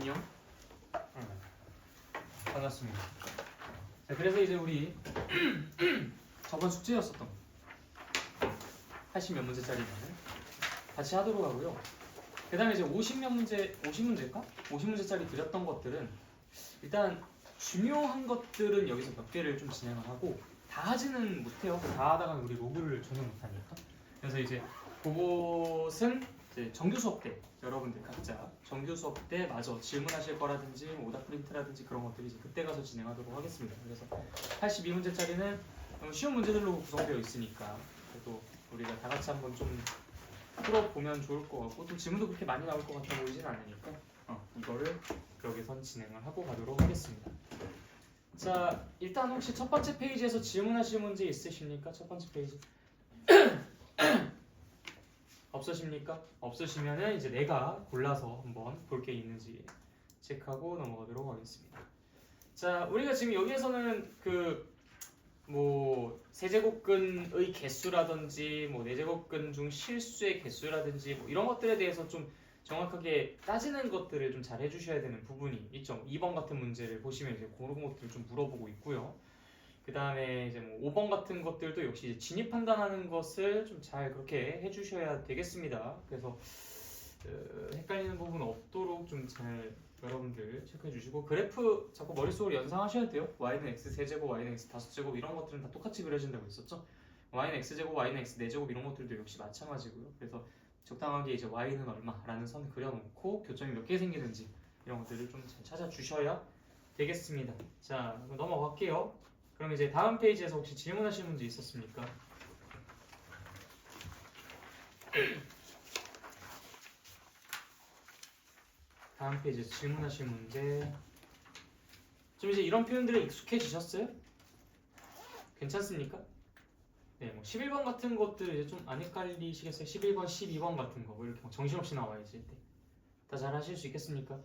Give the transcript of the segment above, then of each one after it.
안녕. 반갑습니다. 자, 그래서 이제 우리 저번 숙제였었던 80몇 문제짜리는 같이 하도록 하고요. 그 다음에 이제 50몇 문제, 50문제일까? 50문제짜리 드렸던 것들은 일단 중요한 것들은 여기서 몇 개를 좀 진행을 하고 다 하지는 못해요. 다 하다가 우리 로그를 전혀 못하니까. 그래서 이제 그것은 이제 정규 수업 때 여러분들 각자 정규 수업 때 마저 질문하실 거라든지 뭐 오답 프린트라든지 그런 것들이 이제 그때 가서 진행하도록 하겠습니다. 그래서 82문제짜리는 너무 쉬운 문제들로 구성되어 있으니까 그래도 우리가 다 같이 한번 좀 풀어보면 좋을 것 같고 또 질문도 그렇게 많이 나올 것 같아 보이진 않으니까 이거를 여기선 진행을 하고 가도록 하겠습니다. 자, 일단 혹시 첫 번째 페이지에서 질문하실 문제 있으십니까? 첫 번째 페이지 없으십니까? 없으시면은 이제 내가 골라서 한번 볼 게 있는지 체크하고 넘어가도록 하겠습니다. 자, 우리가 지금 여기에서는 그 뭐 세제곱근의 개수라든지 뭐 네제곱근 중 실수의 개수라든지 뭐 이런 것들에 대해서 좀 정확하게 따지는 것들을 좀 잘 해주셔야 되는 부분이 있죠. 2번 같은 문제를 보시면 이제 그런 것들을 좀 물어보고 있고요. 그 다음에 이제 뭐 5번 같은 것들도 역시 진입 판단하는 것을 좀 잘 그렇게 해주셔야 되겠습니다. 그래서 헷갈리는 부분 없도록 좀 잘 여러분들 체크해 주시고 그래프 자꾸 머릿속으로 연상하셔야 돼요. y는 x 세제곱, y는 x 다섯제곱 이런 것들은 다 똑같이 그려진다고 했었죠. y는 x제곱, y는 x 네제곱 이런 것들도 역시 마찬가지고요. 그래서 적당하게 이제 y는 얼마라는 선 그려놓고 교점이 몇 개 생기는지 이런 것들을 좀 잘 찾아주셔야 되겠습니다. 자, 그럼 넘어갈게요. 그럼 이제 다음 페이지에서 혹시 질문하실 문제 있었습니까? 다음 페이지에서 질문하실 문제 좀 이제 이런 표현들에 익숙해지셨어요? 괜찮습니까? 네, 뭐 11번 같은 것들 이제 좀 안 헷갈리시겠어요? 11번, 12번 같은 거 뭐 이렇게 뭐 정신없이 나와야지 다 잘 하실 수 있겠습니까?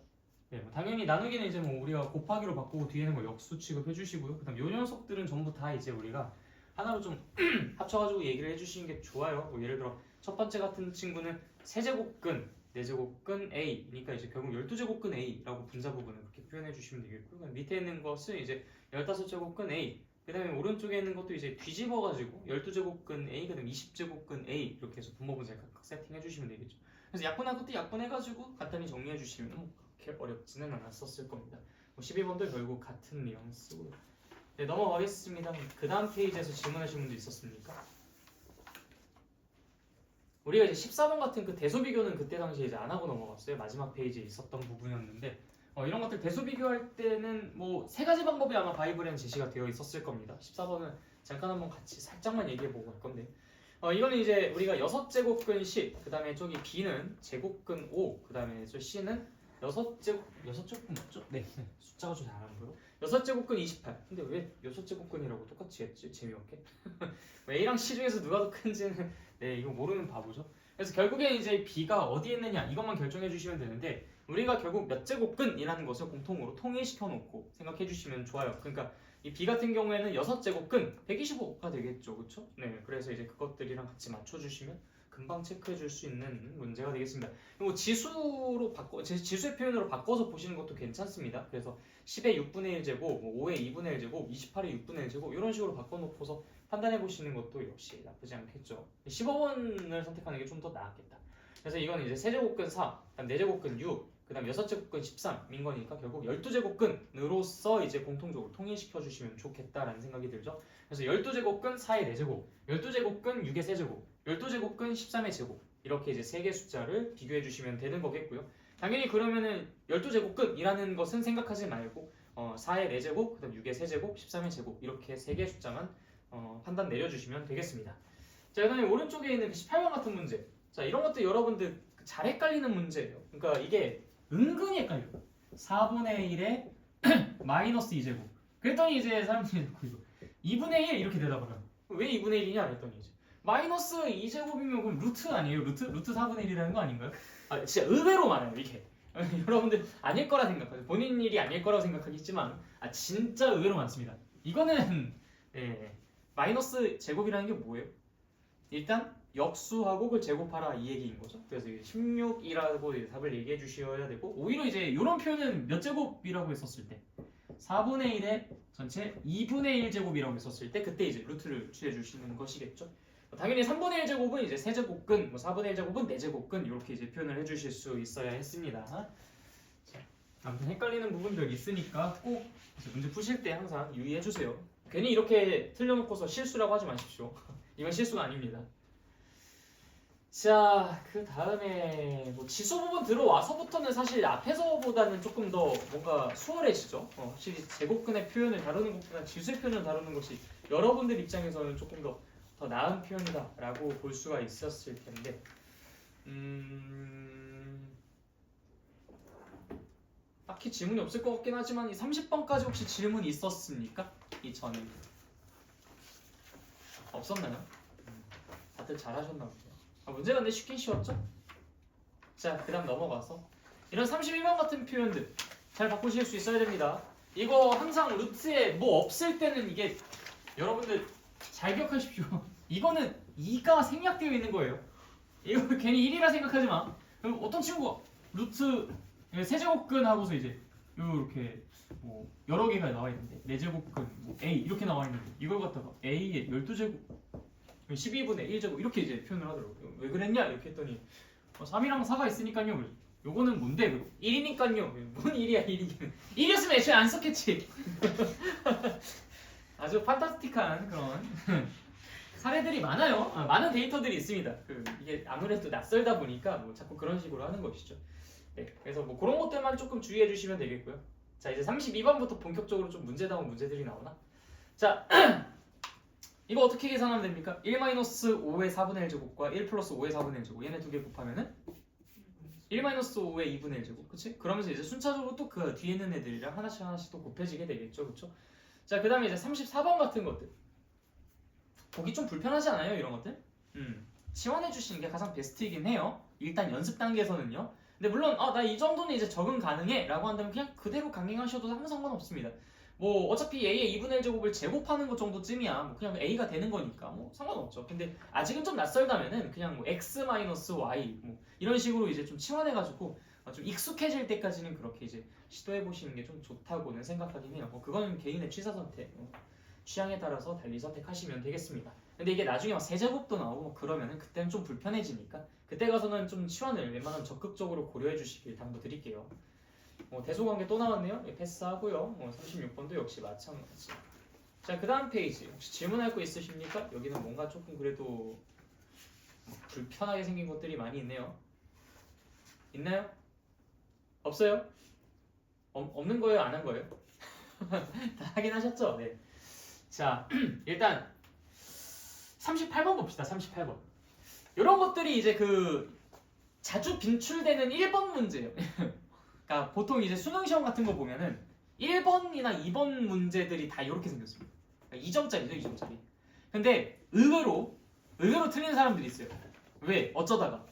네, 뭐 당연히 나누기는 이제 뭐 우리가 곱하기로 바꾸고 뒤에는 뭐 역수 취급해 주시고요. 그다음 요 녀석들은 전부 다 이제 우리가 하나로 좀 합쳐가지고 얘기를 해주시는 게 좋아요. 뭐 예를 들어 첫 번째 같은 친구는 세제곱근, 네제곱근 A, 그러니까 이제 결국 12제곱근 A라고 분자 부분을 그렇게 표현해 주시면 되겠고요. 밑에 있는 것은 이제 15제곱근 A, 그 다음에 오른쪽에 있는 것도 이제 뒤집어가지고 12제곱근 A, 그 다음에 20제곱근 A 이렇게 해서 분모 분자를 각각 세팅해 주시면 되겠죠. 그래서 약분한 것도 약분해가지고 간단히 정리해 주시면 뭐 그렇게 어렵지는 않았었을 겁니다. 12번도 결국 같은 뉘앙스고요. 네, 넘어가겠습니다. 그 다음 페이지에서 질문하신 분도 있었습니까? 우리가 이제 14번 같은 그 대소 비교는 그때 당시에 이제 안 하고 넘어갔어요. 마지막 페이지에 있었던 부분이었는데 이런 것들 대소 비교할 때는 뭐 세 가지 방법이 아마 바이블에는 제시가 되어 있었을 겁니다. 14번은 잠깐 한번 같이 살짝만 얘기해보고 갈 건데 이거는 이제 우리가 6제곱근 10, 그 다음에 저기 B는 제곱근 5, 그 다음에 저 C는 6제곱근 맞죠? 네, 숫자가 좀 잘 안 보여. 6제곱근 28. 근데 왜 6제곱근이라고 똑같이 했지? 재미없게. A랑 C 중에서 누가 더 큰지는 네, 이거 모르는 바보죠. 그래서 결국에 이제 B가 어디에 있느냐 이것만 결정해 주시면 되는데 우리가 결국 몇 제곱근이라는 것을 공통으로 통일시켜 놓고 생각해 주시면 좋아요. 그러니까 이 B 같은 경우에는 6제곱근 125가 되겠죠. 그렇죠? 네, 그래서 이제 그것들이랑 같이 맞춰 주시면 금방 체크해 줄 수 있는 문제가 되겠습니다. 뭐 지수로 지수의 표현으로 바꿔서 보시는 것도 괜찮습니다. 그래서 10의 6분의 1제곱, 뭐 5의 2분의 1제곱, 28의 6분의 1제곱 이런 식으로 바꿔놓고서 판단해 보시는 것도 역시 나쁘지 않겠죠. 15번을 선택하는 게 좀 더 나았겠다. 그래서 이건 이제 세제곱근 4, 그다음 4제곱근 6, 그다음 6제곱근 13인 거니까 결국 12제곱근으로서 이제 공통적으로 통일시켜 주시면 좋겠다라는 생각이 들죠. 그래서 12제곱근 4의 4제곱, 12제곱근 6의 세제곱, 12제곱근 13의 제곱 이렇게 이제 세 개 숫자를 비교해 주시면 되는 거겠고요. 당연히 그러면은 12제곱근이라는 것은 생각하지 말고 4의 4제곱, 그다음 6의 세제곱, 13의 제곱 이렇게 세 개 숫자만 판단 내려주시면 되겠습니다. 자, 그다음에 오른쪽에 있는 18번 같은 문제. 자, 이런 것도 여러분들 잘 헷갈리는 문제예요. 그러니까 이게 은근히 헷갈려요. 4분의 1에 마이너스 2제곱. 그랬더니 이제 사람들이 이거 2분의 1 이렇게 대답을 해요. 왜 2분의 1이냐 그랬더니 이제 마이너스 2제곱이면 그럼 루트 아니에요? 루트 4분의 1이라는 거 아닌가요? 아, 진짜 의외로 많아요 이게. 여러분들 아닐 거라 생각하죠. 본인 일이 아닐 거라고 생각하겠지만 진짜 의외로 많습니다. 이거는 마이너스 제곱이라는 게 뭐예요? 일단 역수하고 그걸 제곱하라 이 얘기인 거죠. 그래서 16이라고 답을 얘기해 주셔야 되고 오히려 이제 이런 표현은 몇 제곱이라고 했었을 때 4분의 1의 전체 2분의 1 제곱이라고 했었을 때 그때 이제 루트를 취해 주시는 것이겠죠. 당연히 3분의 1 제곱은 이제 세제곱근, 뭐 4분의 1 제곱은 4제곱근 이렇게 이제 표현을 해주실 수 있어야 했습니다. 자, 아무튼 헷갈리는 부분들 있으니까 꼭 문제 푸실 때 항상 유의해 주세요. 괜히 이렇게 틀려놓고서 실수라고 하지 마십시오. 이건 실수가 아닙니다. 자, 그 다음에 뭐 지수 부분 들어와서부터는 사실 앞에서보다는 조금 더 뭔가 수월해지죠. 확실히 제곱근의 표현을 다루는 것보다 지수의 표현을 다루는 것이 여러분들 입장에서는 조금 더 나은 표현이다라고 볼 수가 있었을 텐데, 딱히 질문이 없을 것 같긴 하지만 이 30번까지 혹시 질문이 있었습니까? 이 전에 없었나요? 다들 잘하셨나 보네요. 문제가 근데 쉽긴 쉬웠죠? 자, 그 다음 넘어가서 이런 32번 같은 표현들 잘 바꾸실 수 있어야 됩니다. 이거 항상 루트에 뭐 없을 때는 이게 여러분들 잘 기억하십시오. 이거는 2가 생략되어 있는 거예요. 이거 괜히 1이라 생각하지 마. 그럼 어떤 친구가 루트 세제곱근 하고서 이제 이렇게 뭐 여러 개가 나와 있는데 4제곱근 뭐 A 이렇게 나와 있는데 이걸 갖다가 A의 12제곱 12분의 1제곱 이렇게 이제 표현을 하더라고요. 왜 그랬냐 이렇게 했더니 3이랑 4가 있으니까요. 요거는 뭔데? 1이니까요. 뭔 1이야 1이긴. 1이었으면 애초에 안 썼겠지. 아주 판타스틱한 그런 사례들이 많아요. 많은 데이터들이 있습니다. 이게 아무래도 낯설다 보니까 뭐 자꾸 그런 식으로 하는 것이죠. 네, 그래서 뭐 그런 것들만 조금 주의해 주시면 되겠고요. 자, 이제 32번부터 본격적으로 좀 문제다운 문제들이 나오나? 자, 이거 어떻게 계산하면 됩니까? 1-5의 4분의 1제곱과 1 플러스 5의 4분의 1제곱 얘네 두 개 곱하면은 1-5의 2분의 1제곱 그치? 그러면서 이제 순차적으로 또 그 뒤에 있는 애들이랑 하나씩 또 곱해지게 되겠죠. 그쵸? 자, 그 다음에 이제 34번 같은 것들 보기 좀 불편하지 않아요? 이런 것들? 치환해 주시는 게 가장 베스트이긴 해요. 일단 연습 단계에서는요. 근데 물론 나 이 정도는 이제 적응 가능해 라고 한다면 그냥 그대로 강행하셔도 아무 상관없습니다. 뭐 어차피 A의 2분의 1제곱을 제곱하는 것 정도쯤이야 뭐 그냥 A가 되는 거니까 뭐 상관없죠. 근데 아직은 좀 낯설다면은 그냥 뭐 X-Y 뭐 이런 식으로 이제 좀 치환해가지고 좀 익숙해질 때까지는 그렇게 이제 시도해보시는 게 좀 좋다고는 생각하긴 해요. 뭐 그거는 개인의 취사 선택 취향에 따라서 달리 선택하시면 되겠습니다. 근데 이게 나중에 막 세제곱도 나오고 그러면은 그때는 좀 불편해지니까 그때 가서는 좀 치환을 웬만하면 적극적으로 고려해 주시길 당부드릴게요. 대소관계 또 나왔네요. 패스하고요. 36번도 역시 마찬가지. 자, 그 다음 페이지 혹시 질문할 거 있으십니까? 여기는 뭔가 조금 그래도 불편하게 생긴 것들이 많이 있네요. 있나요? 없어요? 없는 거예요? 안 한 거예요? 다 하긴 하셨죠? 네. 자, 일단 38번 봅시다. 38번. 이런 것들이 이제 자주 빈출되는 1번 문제예요. 그러니까 보통 이제 수능 시험 같은 거 보면은 1번이나 2번 문제들이 다 이렇게 생겼습니다. 그러니까 2점짜리죠, 2점짜리. 근데 의외로 틀리는 사람들이 있어요. 왜? 어쩌다가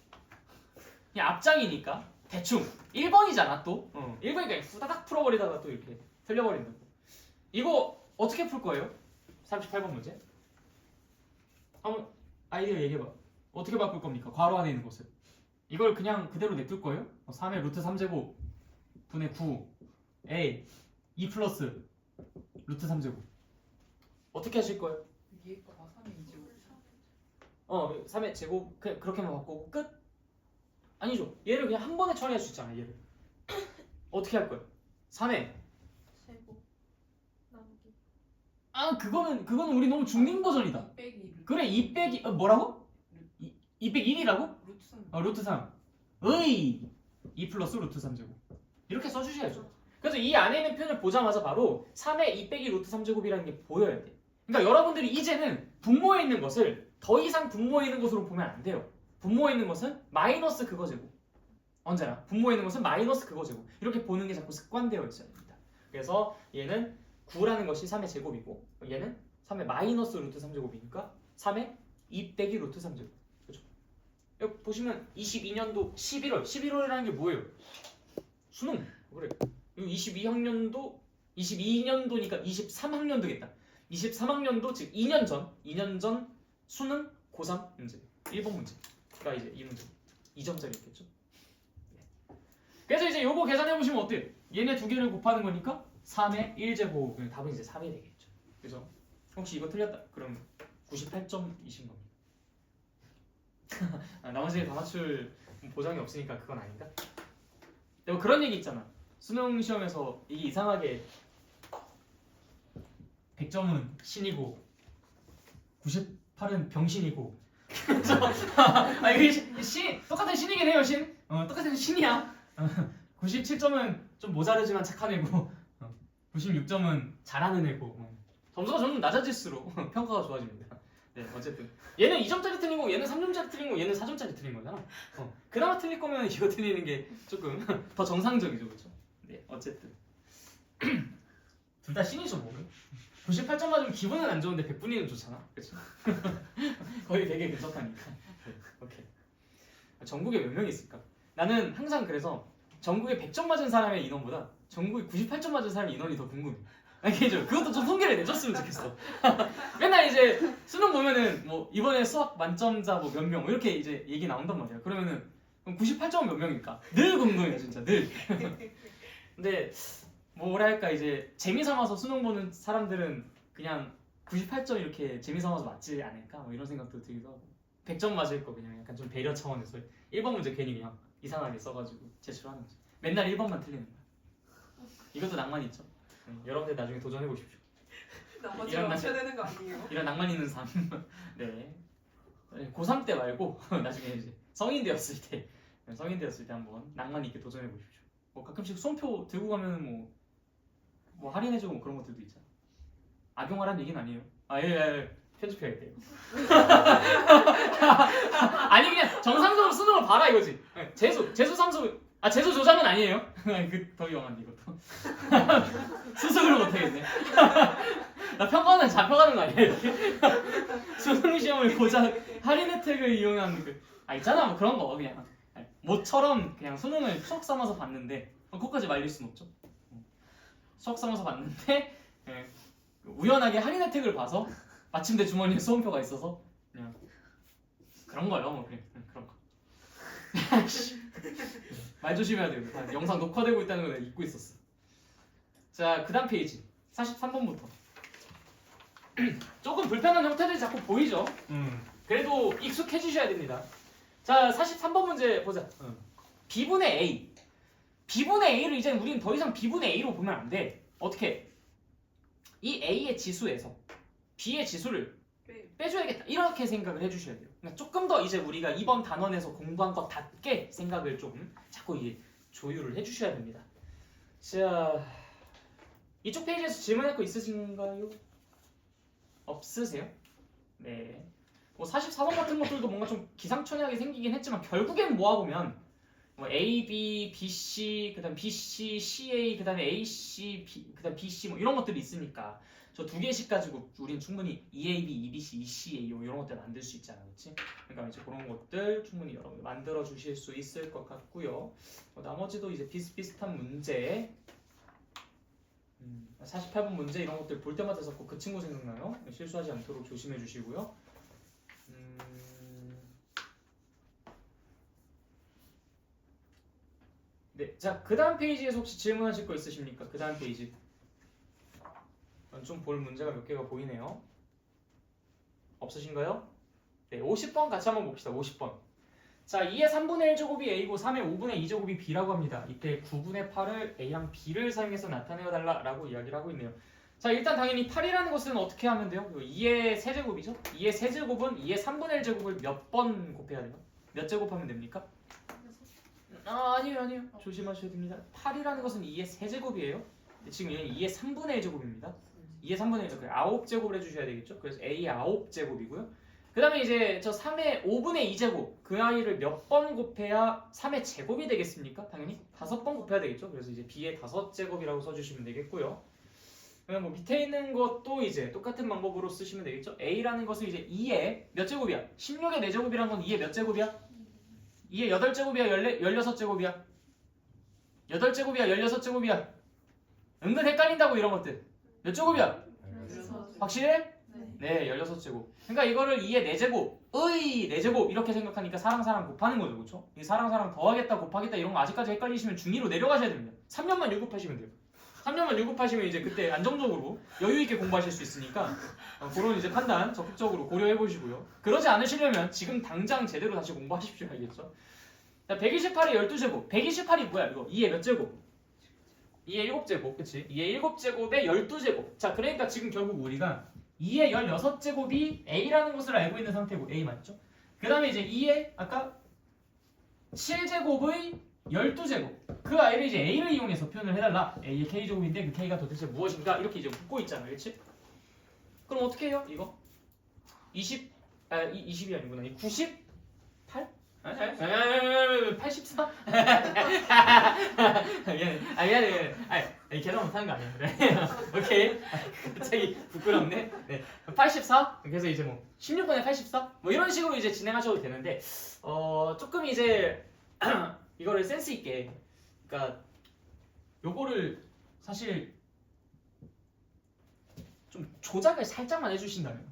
그냥 앞장이니까 대충 1번이잖아 또. 1번이니까 후다닥 풀어버리다가 또 이렇게 틀려버린다고. 이거 어떻게 풀 거예요? 38번 문제. 한번 아이디어 얘기해봐. 어떻게 바꿀 겁니까? 괄호 안에 있는 것을. 이걸 그냥 그대로 냅둘 거예요? 3의 루트 3제곱 분의 9 A 2 플러스 루트 3제곱 어떻게 하실 거예요? 위에 거가 3의 2제곱 3의 제곱 그렇게만 바꾸고 끝? 아니죠. 얘를 그냥 한 번에 처리할 수 있잖아요. 얘를 어떻게 할 거예요? 3의 세곱 나누기 그거는 우리 너무 중딩 버전이다. 2 빼기 그래 2 빼기 뭐라고? 2 빼기 1이라고? 루트 3 루트 3 의 2 플러스 루트 3제곱 이렇게 써주셔야죠. 그래서 이 안에 있는 표현을 보자마자 바로 3의 2 빼기 루트 3제곱이라는 게 보여야 돼. 그러니까 여러분들이 이제는 분모에 있는 것을 더 이상 분모에 있는 것으로 보면 안 돼요. 분모에 있는 것은 마이너스 그거 제곱. 언제나 분모에 있는 것은 마이너스 그거 제곱. 이렇게 보는 게 자꾸 습관되어 있어야 됩니다. 그래서 얘는 9라는 것이 3의 제곱이고 얘는 3의 마이너스 루트 3제곱이니까 3의 2 빼기 루트 3제곱. 그렇죠? 여기 보시면 22년도 11월이라는 게 뭐예요? 수능. 그래. 22학년도 22년도니까 23학년도겠다. 23학년도 즉 2년 전 수능 고3 문제 1번 문제가 이제 이 문제 2점짜리였겠죠. 그래서 이제 요거 계산해 보시면 어때요? 얘네 두 개를 곱하는 거니까 3의 1제곱. 답은 이제 3이 되겠죠. 그죠? 혹시 이거 틀렸다 그럼 98점이신 겁니다. 나머지를 다 맞출 보장이 없으니까 그건 아닌가? 근데 뭐 그런 얘기 있잖아. 수능 시험에서 이게 이상하게 100점은 신이고 98은 병신이고 이게 똑같은 신이긴 해요. 신 똑같은 신이야. 97점은 좀 모자르지만 착한 애고 96점은 잘하는 애고 점수가 점점 낮아질수록 평가가 좋아집니다. 네, 어쨌든 얘는 2점짜리 틀린 거고 얘는 3점짜리 틀린 거고 얘는 4점짜리 틀린 거잖아. 그나마 틀릴 거면 이거 틀리는 게 조금 더 정상적이죠, 그렇죠? 네, 어쨌든 둘 다 신이죠, 뭐. 98점 맞으면 기분은 안 좋은데 100분이면 좋잖아, 그렇죠? 거의 100에 근접하니까. 네, 오케이. 전국에 몇 명 있을까? 나는 항상 그래서 전국에 100점 맞은 사람의 인원보다 전국에 98점 맞은 사람의 인원이 더 궁금해. 알겠죠? 그것도 좀 통계를 내줬으면 좋겠어. 맨날 이제 수능 보면은 뭐 이번에 수학 만점자 뭐 몇 명 이렇게 이제 얘기 나온단 말이야. 그러면은 그럼 98점은 몇 명일까? 늘 궁금해, 진짜 늘. 근데 뭐랄까 이제 재미 삼아서 수능 보는 사람들은 그냥 98점 이렇게 재미 삼아서 맞지 않을까? 뭐 이런 생각도 들기도 하고 100점 맞을 거 그냥 약간 좀 배려 차원에서 1번 문제 괜히 그냥 이상하게 써가지고 제출하는 거지. 맨날 1번만 틀리는 거야. 이것도 낭만 있죠. 여러분들 나중에 도전해 보십시오. 나머지가 맞춰야 되는 거 아니에요? 이런 낭만 있는 삶. 네. 고3 때 말고 나중에 이제 성인 되었을 때 한번 낭만 있게 도전해 보십시오. 뭐 가끔씩 수험표 들고 가면 뭐 할인해주고 뭐 그런 것들도 있잖아. 악용하라는 얘기는 아니에요. 예. 편집해야 돼요. 아니 그냥 정상적으로 수능을 봐라 이거지. 재수 삼수 재수 조작은 아니에요. 그 더 위험한데 이것도. 수능으로 못하겠네. 나 평가는 잡혀가는 거 아니야 이렇게? 수능 시험을 고작 할인 혜택을 이용한 있잖아 뭐 그런 거 그냥 모처럼 그냥 수능을 추억 삼아서 봤는데 그것까지 말릴 순 없죠. 추억 삼아서 봤는데 우연하게 할인 혜택을 봐서 마침 내 주머니에 수험표가 있어서 그냥 그런 거요. 뭐 그런 거. 말 조심해야 돼요. 영상 녹화되고 있다는 걸 내가 잊고 있었어. 자, 그 다음 페이지 43번부터 조금 불편한 형태들이 자꾸 보이죠? 그래도 익숙해지셔야 됩니다. 자, 43번 문제 보자. B분의 A. B분의 A를 이제 우리는 더 이상 B분의 A로 보면 안 돼. 어떻게? 이 A의 지수에서 B의 지수를 빼줘야겠다. 이렇게 생각을 해주셔야 돼요. 그러니까 조금 더 이제 우리가 이번 단원에서 공부한 것답게 생각을 좀 자꾸 이게 조율을 해주셔야 됩니다. 자, 이쪽 페이지에서 질문할 거 있으신가요? 없으세요? 네. 뭐 44번 같은 것들도 뭔가 좀 기상천외하게 생기긴 했지만 결국엔 모아보면 뭐 A, B, B, C, 그다음 B, C, C, A, 그다음에 A, C, B, 그다음 B, C 뭐 이런 것들이 있으니까 저 두 개씩 가지고 우린 충분히 EAB, EBC, ECA 이런 것들 만들 수 있잖아, 그렇지? 그러니까 이제 그런 것들 충분히 여러분 만들어 주실 수 있을 것 같고요. 나머지도 이제 비슷비슷한 문제, 48번 문제 이런 것들 볼 때마다 자꾸 그 친구 생각나요? 실수하지 않도록 조심해 주시고요. 네, 자, 그 다음 페이지에서 혹시 질문하실 거 있으십니까? 그 다음 페이지. 좀 볼 문제가 몇 개가 보이네요. 없으신가요? 네, 50번 같이 한번 봅시다. 50번. 자, 2의 3분의 1제곱이 A고 3의 5분의 2제곱이 B라고 합니다. 이때 9분의 8을 A랑 B를 사용해서 나타내어 달라라고 이야기를 하고 있네요. 자, 일단 당연히 8이라는 것은 어떻게 하면 돼요? 2의 세제곱이죠? 2의 세제곱은 2의 3분의 1제곱을 몇 번 곱해야 돼요? 몇 제곱하면 됩니까? 아니에요. 조심하셔야 됩니다. 8이라는 것은 2의 세제곱이에요. 지금 얘는 2의 3분의 1제곱입니다. 2의 3분의 1제곱, 9제곱을 해주셔야 되겠죠? 그래서 A의 9제곱이고요. 그 다음에 이제 저 3의 5분의 2제곱, 그 아이를 몇 번 곱해야 3의 제곱이 되겠습니까? 당연히 5번 곱해야 되겠죠? 그래서 이제 B의 5제곱이라고 써주시면 되겠고요. 그럼 뭐 밑에 있는 것도 이제 똑같은 방법으로 쓰시면 되겠죠? A라는 것은 이제 2의 몇 제곱이야? 16의 4제곱이란 건 2의 몇 제곱이야? 2의 8제곱이야? 16제곱이야? 8제곱이야? 16제곱이야? 은근 헷갈린다고 이런 것들. 몇 제곱이야? 확실해? 네, 16제곱. 그러니까 이거를 2의 4제곱, 의 4제곱 이렇게 생각하니까 사랑 곱하는 거죠. 그렇죠? 이 사랑 더하겠다 곱하겠다 이런 거 아직까지 헷갈리시면 중2로 내려가셔야 됩니다. 3년만 유급하시면 돼요. 3년만 유급하시면 이제 그때 안정적으로 여유 있게 공부하실 수 있으니까 그런 이제 판단 적극적으로 고려해 보시고요. 그러지 않으시려면 지금 당장 제대로 다시 공부하십시오. 알겠죠? 자, 128의 12제곱. 128이 뭐야? 이거 2의 몇 제곱? 2의 7제곱. 그치? 2의 7제곱에 12제곱. 자, 그러니까 지금 결국 우리가 2의 16제곱이 A라는 것을 알고 있는 상태고 A 맞죠? 그 다음에 이제 2의 아까 7제곱의 12제곱 그 I를 이제 A를 이용해서 표현을 해달라. A의 K제곱인데 그 K가 도대체 무엇인가? 이렇게 이제 묻고 있잖아. 그렇지? 그럼 어떻게 해요? 이거? 20이 아니구나. 98? 84? 미안해. 계산 못하는 거 아니야. 그래. 오케이. 갑자기 부끄럽네. 네. 84? 그래서 이제 뭐 16분에 84? 뭐 이런 식으로 이제 진행하셔도 되는데 조금 이제 이거를 센스 있게 그러니까 요거를 사실 좀 조작을 살짝만 해주신다면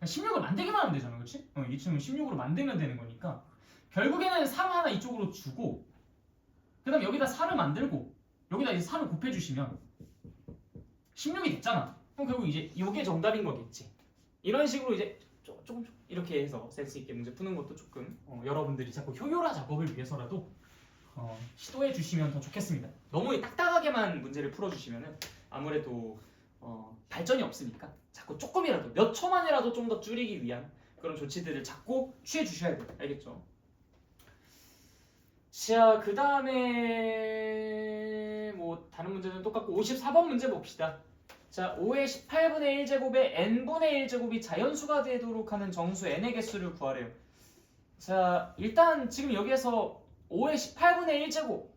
16을 만들기만 하면 되잖아. 그렇지? 이쯤은 16으로 만들면 되는 거니까 결국에는 3 하나 이쪽으로 주고 그 다음에 여기다 4를 만들고 여기다 이제 4를 곱해주시면 16이 됐잖아. 그럼 결국 이제 이게 정답인 거겠지. 이런 식으로 이제 조금 이렇게 해서 센스 있게 문제 푸는 것도 조금 여러분들이 자꾸 효율화 작업을 위해서라도 시도해 주시면 더 좋겠습니다. 너무 딱딱하게만 문제를 풀어주시면은 아무래도 발전이 없으니까 자꾸 조금이라도 몇 초만이라도 좀 더 줄이기 위한 그런 조치들을 자꾸 취해 주셔야 돼요. 알겠죠? 자, 그 다음에 뭐 다른 문제는 똑같고 54번 문제 봅시다. 자, 5의 18분의 1제곱에 n분의 1제곱이 자연수가 되도록 하는 정수 n의 개수를 구하래요. 자, 일단 지금 여기에서 5의 18분의 1제곱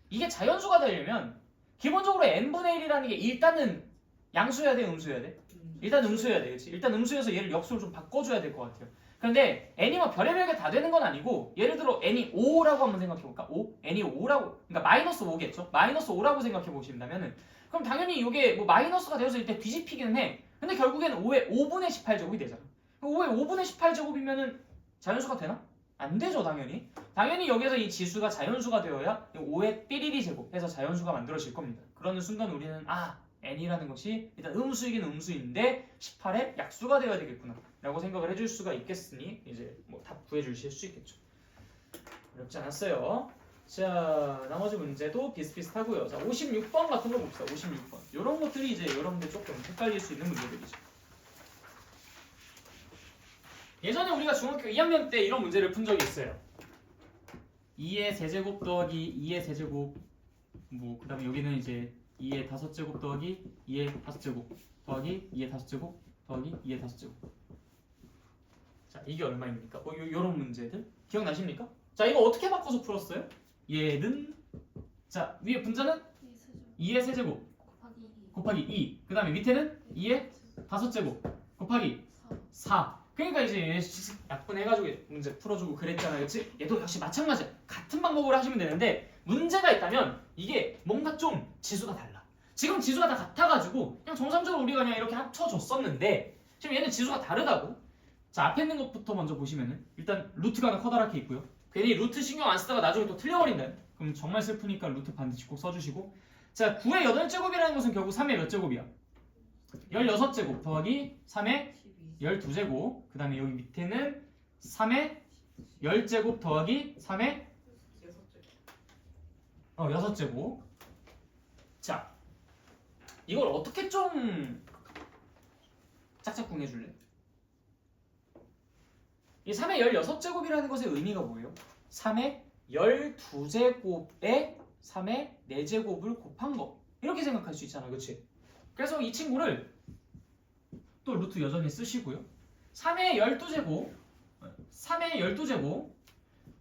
이게 자연수가 되려면 기본적으로 n분의 1이라는 게 일단은 양수여야 돼, 음수여야 돼? 일단 음수여야 돼, 그렇지? 일단 음수여서 얘를 역수로 좀 바꿔줘야 될 것 같아요. 그런데 n이 뭐 별의별 게 다 되는 건 아니고 예를 들어 n이 5라고 한번 생각해볼까? 5? n이 5라고 그러니까 마이너스 5겠죠? 마이너스 5라고 생각해 보신다면은 그럼 당연히 이게 뭐 마이너스가 되어서 일단 뒤집히기는 해. 근데 결국에는 5의 5분의 18제곱이 되잖아. 5의 5분의 18제곱이면은 자연수가 되나? 안 되죠, 당연히. 당연히 여기서 이 지수가 자연수가 되어야 5의 삐리리 제곱 해서 자연수가 만들어질 겁니다. 그러는 순간 우리는 n이라는 것이 일단 음수이긴 음수인데 18의 약수가 되어야 되겠구나 라고 생각을 해줄 수가 있겠으니 이제 뭐 답 구해주실 수 있겠죠. 어렵지 않았어요. 자, 나머지 문제도 비슷비슷하고요. 자, 56번 같은 거 봅시다. 56번. 이런 것들이 이제 여러분들 조금 헷갈릴 수 있는 문제들이죠. 예전에 우리가 중학교 2학년 때 이런 문제를 푼 적이 있어요. 2의 세제곱 더하기 2의 세제곱 뭐 그다음에 여기는 이제 2의 5제곱 더하기 2의 5제곱 더하기 2의 5제곱 더하기 2의 5제곱. 자, 이게 얼마입니까? 요런 문제들 기억나십니까? 자, 이거 어떻게 바꿔서 풀었어요? 얘는 자, 위에 분자는 2의 세제곱 곱하기 2. 그 다음에 밑에는 2의 5제곱 곱하기 4. 그러니까 이제 약분해가지고 문제 풀어주고 그랬잖아요. 그치? 얘도 역시 마찬가지야. 같은 방법으로 하시면 되는데 문제가 있다면 이게 뭔가 좀 지수가 달라. 지금 지수가 다 같아가지고 그냥 정상적으로 우리가 그냥 이렇게 합쳐줬었는데 지금 얘는 지수가 다르다고. 자, 앞에 있는 것부터 먼저 보시면은 일단 루트가 하나 커다랗게 있고요. 괜히 루트 신경 안 쓰다가 나중에 또 틀려버린다. 그럼 정말 슬프니까 루트 반드시 꼭 써주시고. 자, 9의 8제곱이라는 것은 결국 3의 몇 제곱이야? 16제곱 더하기 3의 12제곱. 그 다음에 여기 밑에는 3의 10제곱 더하기 3의 6제곱. 자, 이걸 어떻게 좀 짝짝꿍 해줄래? 이 3의 16제곱이라는 것의 의미가 뭐예요? 3의 12제곱에 3의 4제곱을 곱한 거. 이렇게 생각할 수 있잖아. 그치? 그래서 이 친구를 또 루트 여전히 쓰시고요. 3의 12제곱 3의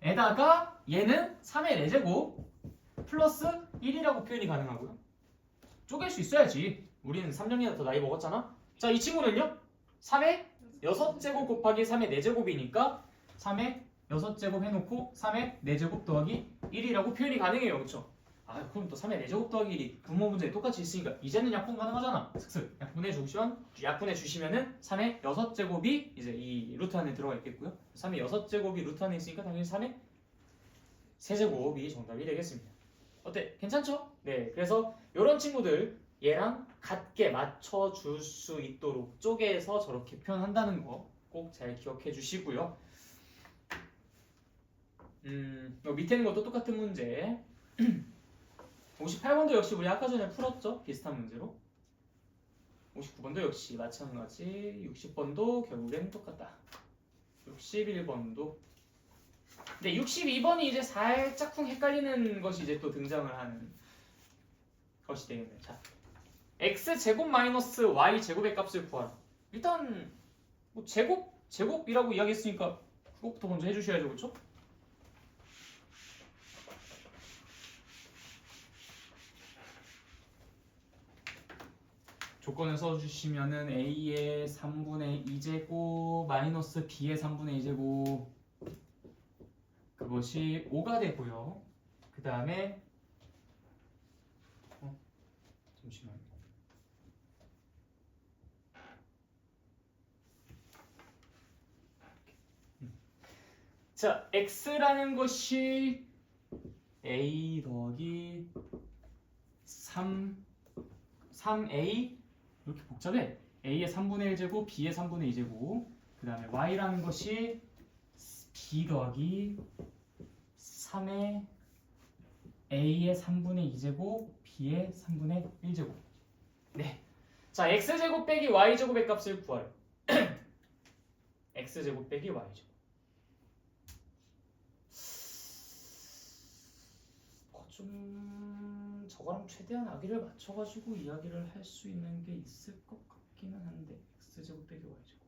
12제곱에다가 얘는 3의 4제곱 플러스 1이라고 표현이 가능하고요. 쪼갤 수 있어야지. 우리는 3년이나 더 나이 먹었잖아. 자, 이 친구는요. 3의 6제곱 곱하기 3의 4제곱이니까 3의 6제곱 해놓고 3의 4제곱 더하기 1이라고 표현이 가능해요. 그쵸? 아 그럼 또 3의 4제곱 더하기 1이 분모 문제에 똑같이 있으니까 이제는 약분 가능하잖아. 슥슥 약분해 주시면은 3의 6제곱이 이제 이 루트 안에 들어가 있겠고요. 3의 6제곱이 루트 안에 있으니까 당연히 3의 세제곱이 정답이 되겠습니다. 어때? 괜찮죠? 네, 그래서 이런 친구들 얘랑 같게 맞춰줄 수 있도록 쪼개서 저렇게 표현한다는 거 꼭 잘 기억해 주시고요. 밑에 있는 것도 똑같은 문제. 58번도 역시 우리 아까 전에 풀었죠? 비슷한 문제로. 59번도 역시 마찬가지. 60번도 결국엔 똑같다. 61번도. 근데 62번이 이제 살짝쿵 헷갈리는 것이 이제 또 등장을 하는 것이 되겠네요. 자, x제곱 마이너스 y제곱의 값을 구하라. 일단 뭐 제곱이라고 이야기했으니까 그것부터 먼저 해주셔야죠, 그렇죠? 조건을 써주시면은 a의 3분의 2제곱 마이너스 b의 3분의 2제곱 그것이 5가 되고요. 그 다음에 잠시만요. 자, x라는 것이 a 더하기 3a 이렇게 복잡해. a의 3분의 1제곱, b의 3분의 2제곱. 그 다음에 y라는 것이 b 더하기 3의 a의 3분의 2제곱, b의 3분의 1제곱. 네. 자, x제곱 빼기 y제곱의 값을 구하래. x제곱 빼기 y제곱. 좀 저거랑 최대한 아기를 맞춰가지고 이야기를 할 수 있는 게 있을 것 같기는 한데 x제곱 빼기 y제곱.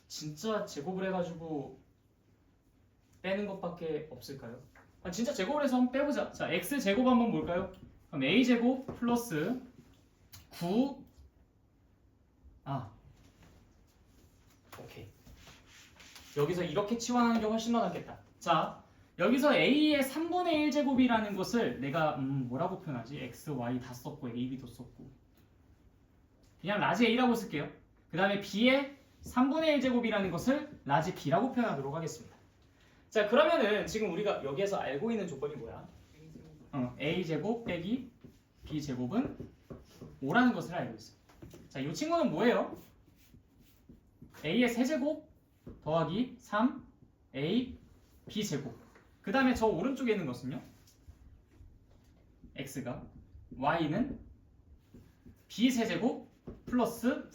진짜 제곱을 해가지고 빼는 것밖에 없을까요? 진짜 제곱을 해서 한번 빼보자. 자, x제곱 한번 볼까요? 그럼 a제곱 플러스 9 오케이. 여기서 이렇게 치환하는 게 훨씬 더 낫겠다. 자, 여기서 a의 3분의 1제곱이라는 것을 내가 뭐라고 표현하지? x, y 다 썼고 a, b도 썼고 그냥 라지 a라고 쓸게요. 그 다음에 b의 3분의 1제곱이라는 것을 라지 b라고 표현하도록 하겠습니다. 자, 그러면은 지금 우리가 여기에서 알고 있는 조건이 뭐야? a제곱 빼기 b제곱은 5라는 것을 알고 있어요. 자, 이 친구는 뭐예요? a의 세제곱 더하기 3a b제곱. 그 다음에 저 오른쪽에 있는 것은요? x가 y는 b세제곱 플러스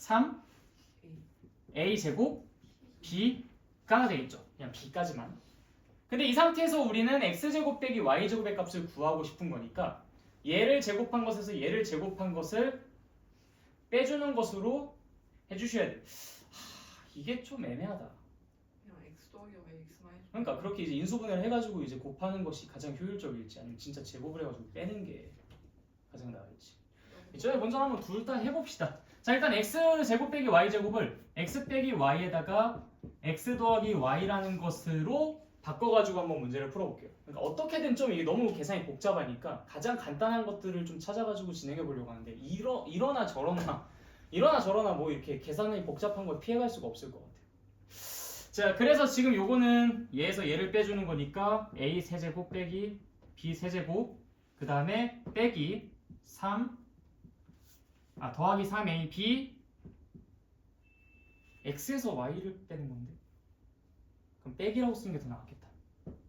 3a제곱 b가 되겠죠. 그냥 b까지만. 근데 이 상태에서 우리는 x제곱 빼기 y제곱의 값을 구하고 싶은 거니까 얘를 제곱한 것에서 얘를 제곱한 것을 빼주는 것으로 해주셔야 돼. 이게 좀 애매하다. 그냥 x 더하기 x 마이너스. 그러니까 그렇게 이제 인수분해를 해가지고 이제 곱하는 것이 가장 효율적일지 아니면 진짜 제곱을 해가지고 빼는 게 가장 나을지. 저희 먼저 한번 둘 다 해봅시다. 자, 일단 x 제곱 빼기 y 제곱을 x 빼기 y에다가 x 더하기 y라는 것으로 바꿔가지고 한번 문제를 풀어볼게요. 그러니까 어떻게든 좀 이게 너무 계산이 복잡하니까 가장 간단한 것들을 좀 찾아가지고 진행해 보려고 하는데 이러나 저러나 뭐 이렇게 계산이 복잡한 걸 피해갈 수가 없을 것 같아요. 자, 그래서 지금 요거는 얘에서 얘를 빼주는 거니까 a 세제곱 빼기 b 세제곱 그 다음에 빼기 3 더하기 3ab x에서 y를 빼는 건데 그럼 빼기라고 쓰는 게 더 낫겠다.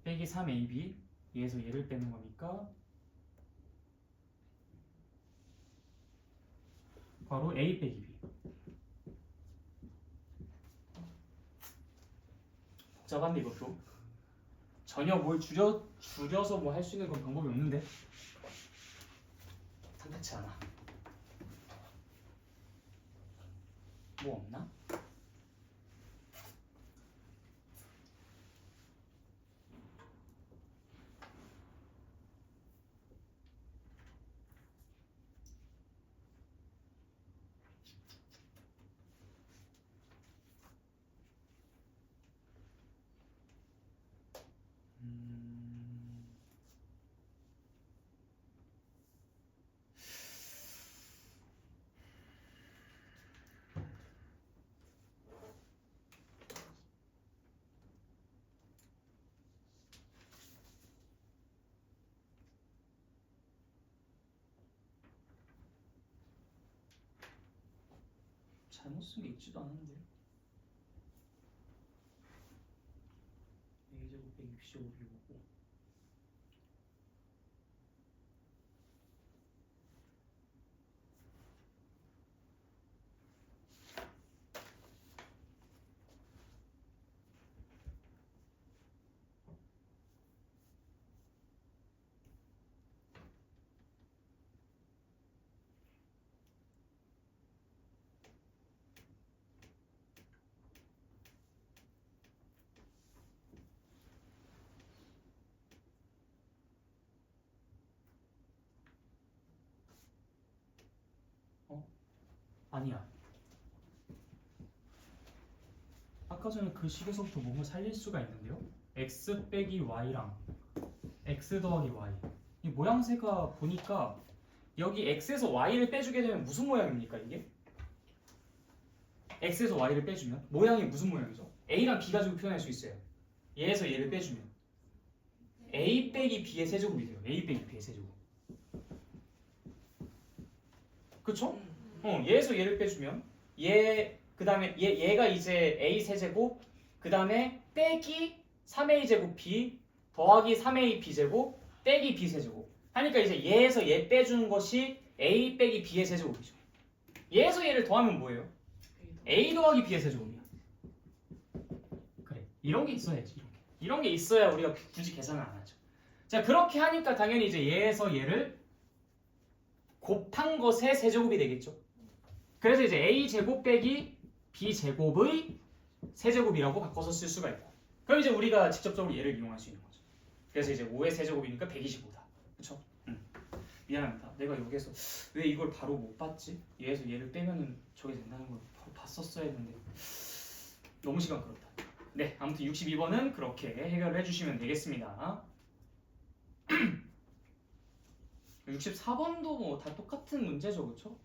빼기 3ab 얘에서 얘를 빼는 거니까 바로 a 빼기 b. 복잡한데 이것도 전혀 뭘 줄여서 뭐 할 수 있는 건 방법이 없는데 탐탁치 않아. 뭐 없나? 잘못 쓴 게 있지도 않은데. a제곱 빼기 b제곱이 뭐고? 아니야. 아까 전에 그 식에서부터 뭔가 살릴 수가 있는데요. x 빼기 y랑 x 더하기 y. 이 모양새가 보니까 여기 x에서 y를 빼주게 되면 무슨 모양입니까 이게? x에서 y를 빼주면 모양이 무슨 모양이죠? a랑 b 가지고 표현할 수 있어요. 얘에서 얘를 빼주면 a 빼기 b의 세제곱이 돼요. a 빼기 b의 세제곱. 그쵸? 얘에서 얘를 빼주면 얘 그다음에 얘가 이제 a 세제곱 그다음에 빼기 3a 제곱 b 더하기 3a b 제곱 빼기 b 세제곱 하니까 이제 얘에서 얘 빼주는 것이 a 빼기 b의 세제곱이죠. 얘에서 얘를 더하면 뭐예요? a 더하기 b의 세제곱이야. 그래, 이런 게 있어야지. 이런 게 있어야 우리가 굳이 계산을 안 하죠. 자, 그렇게 하니까 당연히 이제 얘에서 얘를 곱한 것의 세제곱이 되겠죠. 그래서 이제 a 제곱 빼기 b 제곱의 세제곱이라고 바꿔서 쓸 수가 있고, 그럼 이제 우리가 직접적으로 얘를 이용할 수 있는 거죠. 그래서 이제 5의 세제곱이니까 125다. 그쵸? 미안합니다. 내가 여기서 왜 이걸 바로 못 봤지? 얘에서 얘를 빼면은 저게 된다는 걸 바로 봤었어야 했는데 너무 시간 끌었다. 네, 아무튼 62번은 그렇게 해결을 해주시면 되겠습니다. 64번도 뭐 다 똑같은 문제죠, 그쵸?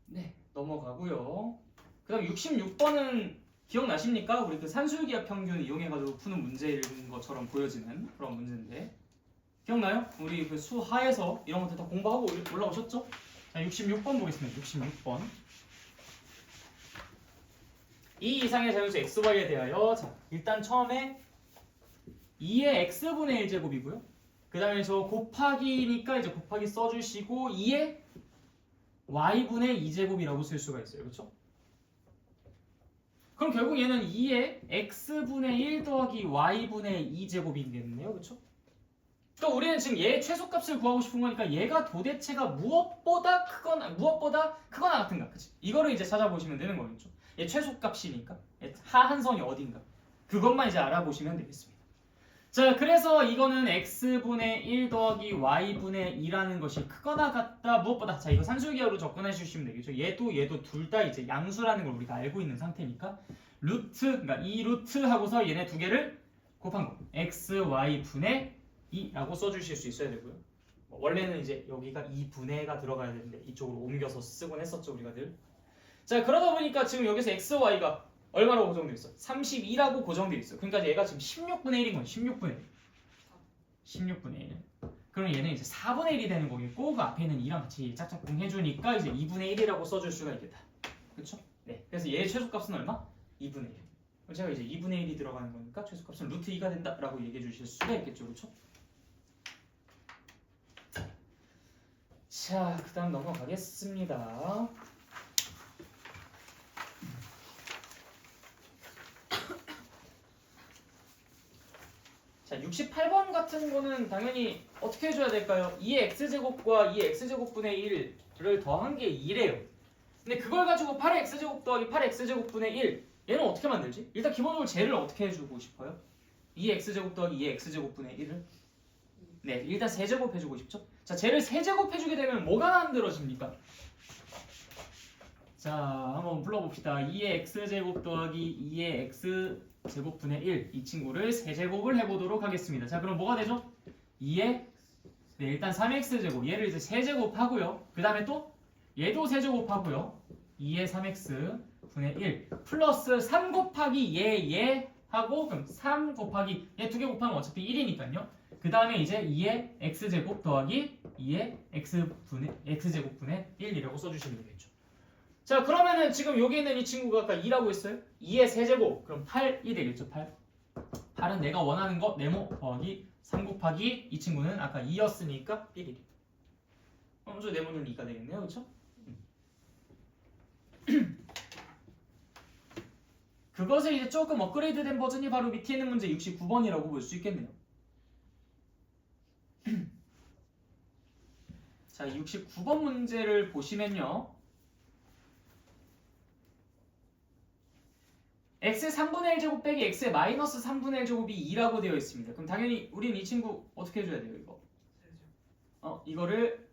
네, 넘어가고요. 그 다음 66번은 기억나십니까? 우리 그 산술기하 평균 이용해가지고 푸는 문제인 것처럼 보여지는 그런 문제인데 기억나요? 우리 그 수하에서 이런 것들 다 공부하고 올라오셨죠? 자, 66번 보겠습니다. 66번. 2 이상의 자연수 xy에 대하여 자, 일단 처음에 2의 x분의 1제곱이고요. 그 다음에 저 곱하기니까 이제 곱하기 써주시고 2의 y분의 2제곱이라고 쓸 수가 있어요. 그렇죠? 그럼 결국 얘는 2의 x분의 1 더하기 y분의 2제곱이겠네요. 그렇죠? 또 우리는 지금 얘의 최소값을 구하고 싶은 거니까 얘가 도대체가 무엇보다 크거나 같은가. 그치? 이거를 이제 찾아보시면 되는 거겠죠. 얘 최소값이니까 얘 하한선이 어딘가 그것만 이제 알아보시면 되겠습니다. 자, 그래서 이거는 x분의 1 더하기 y분의 2라는 것이 크거나 같다 무엇보다. 자, 이거 산술기하로 접근해 주시면 되겠죠. 얘도 둘 다 이제 양수라는 걸 우리가 알고 있는 상태니까 그러니까 이 루트 하고서 얘네 두 개를 곱한 거 x y분의 2라고 써주실 수 있어야 되고요. 원래는 이제 여기가 2분의가 들어가야 되는데 이쪽으로 옮겨서 쓰곤 했었죠 우리가 늘. 자, 그러다 보니까 지금 여기서 x, y가 얼마라고 고정되어 있어? 32라고 고정되어 있어. 그러니까 얘가 지금 16분의 1인 거예요. 16분의 1. 16분의 1. 그럼 얘는 이제 4분의 1이 되는 거겠고 그 앞에 있는 2랑 같이 짝짝꿍 해주니까 이제 2분의 1이라고 써줄 수가 있겠다. 그렇죠? 네. 그래서 얘의 최소값은 얼마? 2분의 1. 그럼 제가 이제 2분의 1이 들어가는 거니까 최소값은 루트 2가 된다라고 얘기해 주실 수가 있겠죠. 그렇죠? 자, 그 다음 넘어가겠습니다. 자, 68번 같은 거는 당연히 어떻게 해줘야 될까요? 2의 x제곱과 2의 x제곱분의 1을 더한 게 2래요. 근데 그걸 가지고 8의 x제곱 더하기 8의 x제곱분의 1 얘는 어떻게 만들지? 일단 기본적으로 쟤를 어떻게 해주고 싶어요? 2의 x제곱 더하기 2의 x제곱분의 1을 네, 일단 세제곱 해주고 싶죠? 자, 쟤를 세제곱 해주게 되면 뭐가 만들어집니까? 자, 한번 불러봅시다. 2의 x제곱 더하기 2의 x제곱분의 1 이 친구를 세제곱을 해보도록 하겠습니다. 자, 그럼 뭐가 되죠? 2의 네, 일단 3x제곱 얘를 이제 세제곱하고요. 그 다음에 또 얘도 세제곱하고요. 2의 3x분의 1 플러스 3 곱하기 얘 하고 그럼 3 곱하기 얘 두 개 곱하면 어차피 1이니까요. 그 다음에 이제 2의 x제곱 더하기 2의 x제곱분의 1이라고 써주시면 되겠죠. 자, 그러면은 지금 여기 있는 이 친구가 아까 2라고 했어요. 2의 세제곱 그럼 8이 되겠죠. 8은 내가 원하는 거 네모 더하기 3 곱하기 이 친구는 아까 2였으니까 1이 돼. 먼저 네모는 2가 되겠네요. 그렇죠? 그것을 이제 조금 업그레이드된 버전이 바로 밑에 있는 문제 69번이라고 볼 수 있겠네요. 자, 69번 문제를 보시면요. x 3분의 1제곱 빼기 x의 마이너스 3분의 1제곱이 2라고 되어 있습니다. 그럼 당연히 우린 이 친구 어떻게 해줘야 돼요, 이거? 이거를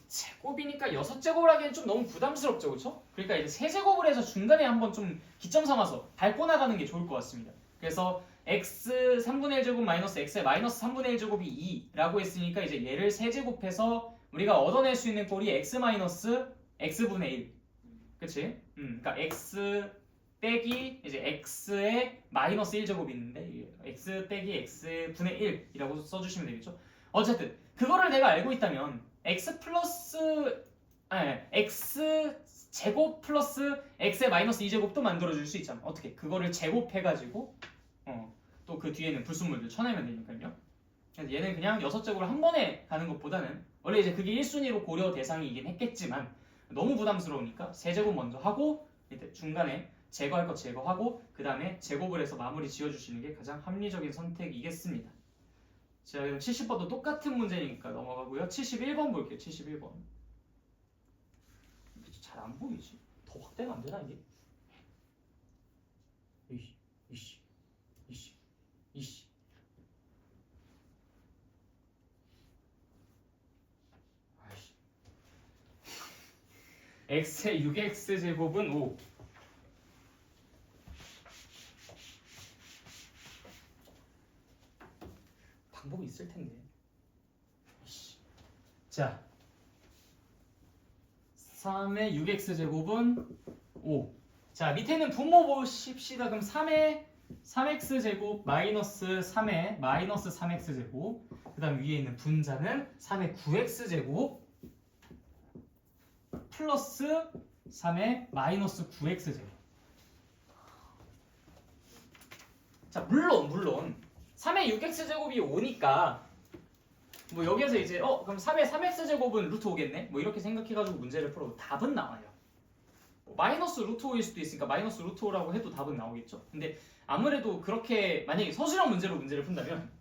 제곱이니까 6제곱을 하기엔 좀 너무 부담스럽죠, 그렇죠? 그러니까 이제 세제곱을 해서 중간에 한번 좀 기점 삼아서 밟고 나가는 게 좋을 것 같습니다. 그래서 x 3분의 1제곱 마이너스 x의 마이너스 3분의 1제곱이 2라고 했으니까 이제 얘를 세제곱해서 우리가 얻어낼 수 있는 꼴이 x 마이너스 x분의 1. 그치? 그러니까 x 빼기 이제 x의 마이너스 1제곱이 있는데 x 빼기 x분의 1이라고 써주시면 되겠죠? 어쨌든 그거를 내가 알고 있다면 x 제곱 플러스 x의 마이너스 2제곱도 만들어줄 수 있잖아. 어떻게? 그거를 제곱해가지고 또 그 뒤에는 불순물들 쳐내면 되니까요. 그래서 얘는 그냥 6제곱을 한 번에 가는 것보다는 원래 이제 그게 1순위로 고려 대상이긴 했겠지만 너무 부담스러우니까 세제곱 먼저 하고 이제 중간에 제거할 거 제거하고 그 다음에 제곱을 해서 마무리 지어주시는 게 가장 합리적인 선택이겠습니다. 자, 그럼 70번도 똑같은 문제니까 넘어가고요. 71번 볼게요. 71번. 잘 안 보이지? 더 확대가 안 되나 이게? 이씨. 아이씨. x의 6x제곱은 5. 방법이 있을 텐데. 자, 3의 6x제곱은 5. 자, 밑에는 분모 보십시다. 그럼 3의 3x제곱 마이너스 3의 마이너스 3x제곱 그 다음 위에 있는 분자는 3의 9x제곱 플러스 3의 마이너스 9x제곱. 자, 물론 3의 6x제곱이 5니까 뭐 여기에서 이제 그럼 3의 3x제곱은 루트 5겠네? 뭐 이렇게 생각해가지고 문제를 풀어도 답은 나와요. 마이너스 루트 5일 수도 있으니까 마이너스 루트 5라고 해도 답은 나오겠죠? 근데 아무래도 그렇게 만약에 서술형 문제를 푼다면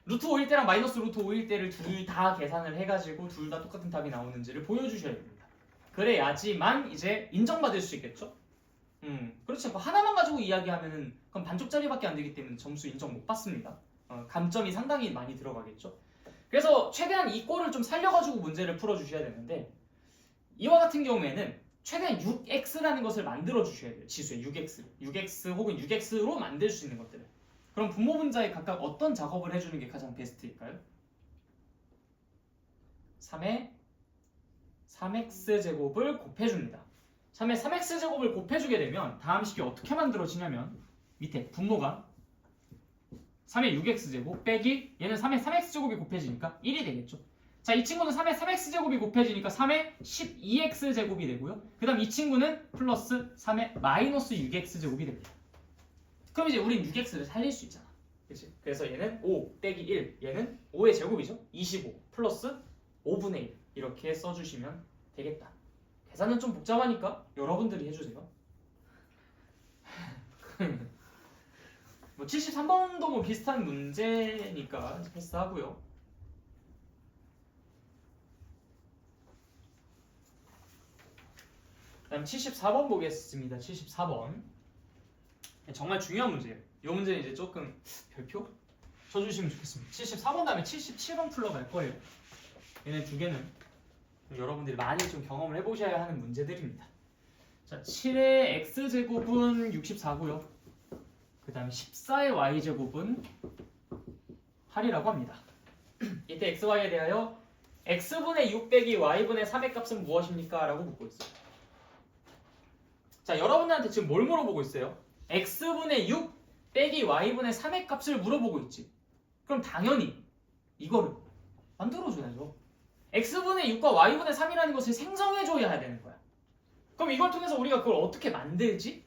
루트 5일 때랑 마이너스 루트 5일 때를 둘 다 계산을 해가지고 둘 다 똑같은 답이 나오는지를 보여주셔야 됩니다. 그래야지만 이제 인정받을 수 있겠죠? 그렇지 않고 하나만 가지고 이야기하면은 그럼 반쪽짜리밖에 안 되기 때문에 점수 인정 못 받습니다. 감점이 상당히 많이 들어가겠죠? 그래서 최대한 이 꼴을 좀 살려가지고 문제를 풀어주셔야 되는데 이와 같은 경우에는 최대한 6x라는 것을 만들어 주셔야 돼요. 지수에 6x 혹은 6x로 만들 수 있는 것들을. 그럼 분모 분자에 각각 어떤 작업을 해주는 게 가장 베스트일까요? 3의 3x제곱을 곱해줍니다. 3의 3x제곱을 곱해주게 되면 다음 식이 어떻게 만들어지냐면 밑에 분모가 3의 6x제곱 빼기 얘는 3의 3x제곱이 곱해지니까 1이 되겠죠. 자, 이 친구는 3의 3x제곱이 곱해지니까 3의 12x제곱이 되고요. 그 다음 이 친구는 플러스 3의 마이너스 6x제곱이 됩니다. 그럼 이제 우린 6x를 살릴 수 있잖아. 그치? 그래서 얘는 5 빼기 1, 얘는 5의 제곱이죠. 25 플러스 5분의 1 이렇게 써주시면 되겠다. 계산은 좀 복잡하니까 여러분들이 해주세요. 뭐 73번도 뭐 비슷한 문제니까 패스하고요. 다음 74번 보겠습니다. 74번 정말 중요한 문제예요. 이 문제는 이제 조금 별표? 쳐주시면 좋겠습니다. 74번 다음에 77번 풀러 갈 거예요. 얘네 두 개는 여러분들이 많이 좀 경험을 해보셔야 하는 문제들입니다. 자, 7의 x제곱은 64고요. 그 다음에 14의 y제곱은 8이라고 합니다. 이때 xy에 대하여 x분의 6 빼기 y분의 3의 값은 무엇입니까? 라고 묻고 있어요. 자, 여러분들한테 지금 뭘 물어보고 있어요? x분의 6 빼기 y분의 3의 값을 물어보고 있지. 그럼 당연히 이거를 만들어줘야죠. x분의 6과 y분의 3이라는 것을 생성해줘야 되는 거야. 그럼 이걸 통해서 우리가 그걸 어떻게 만들지?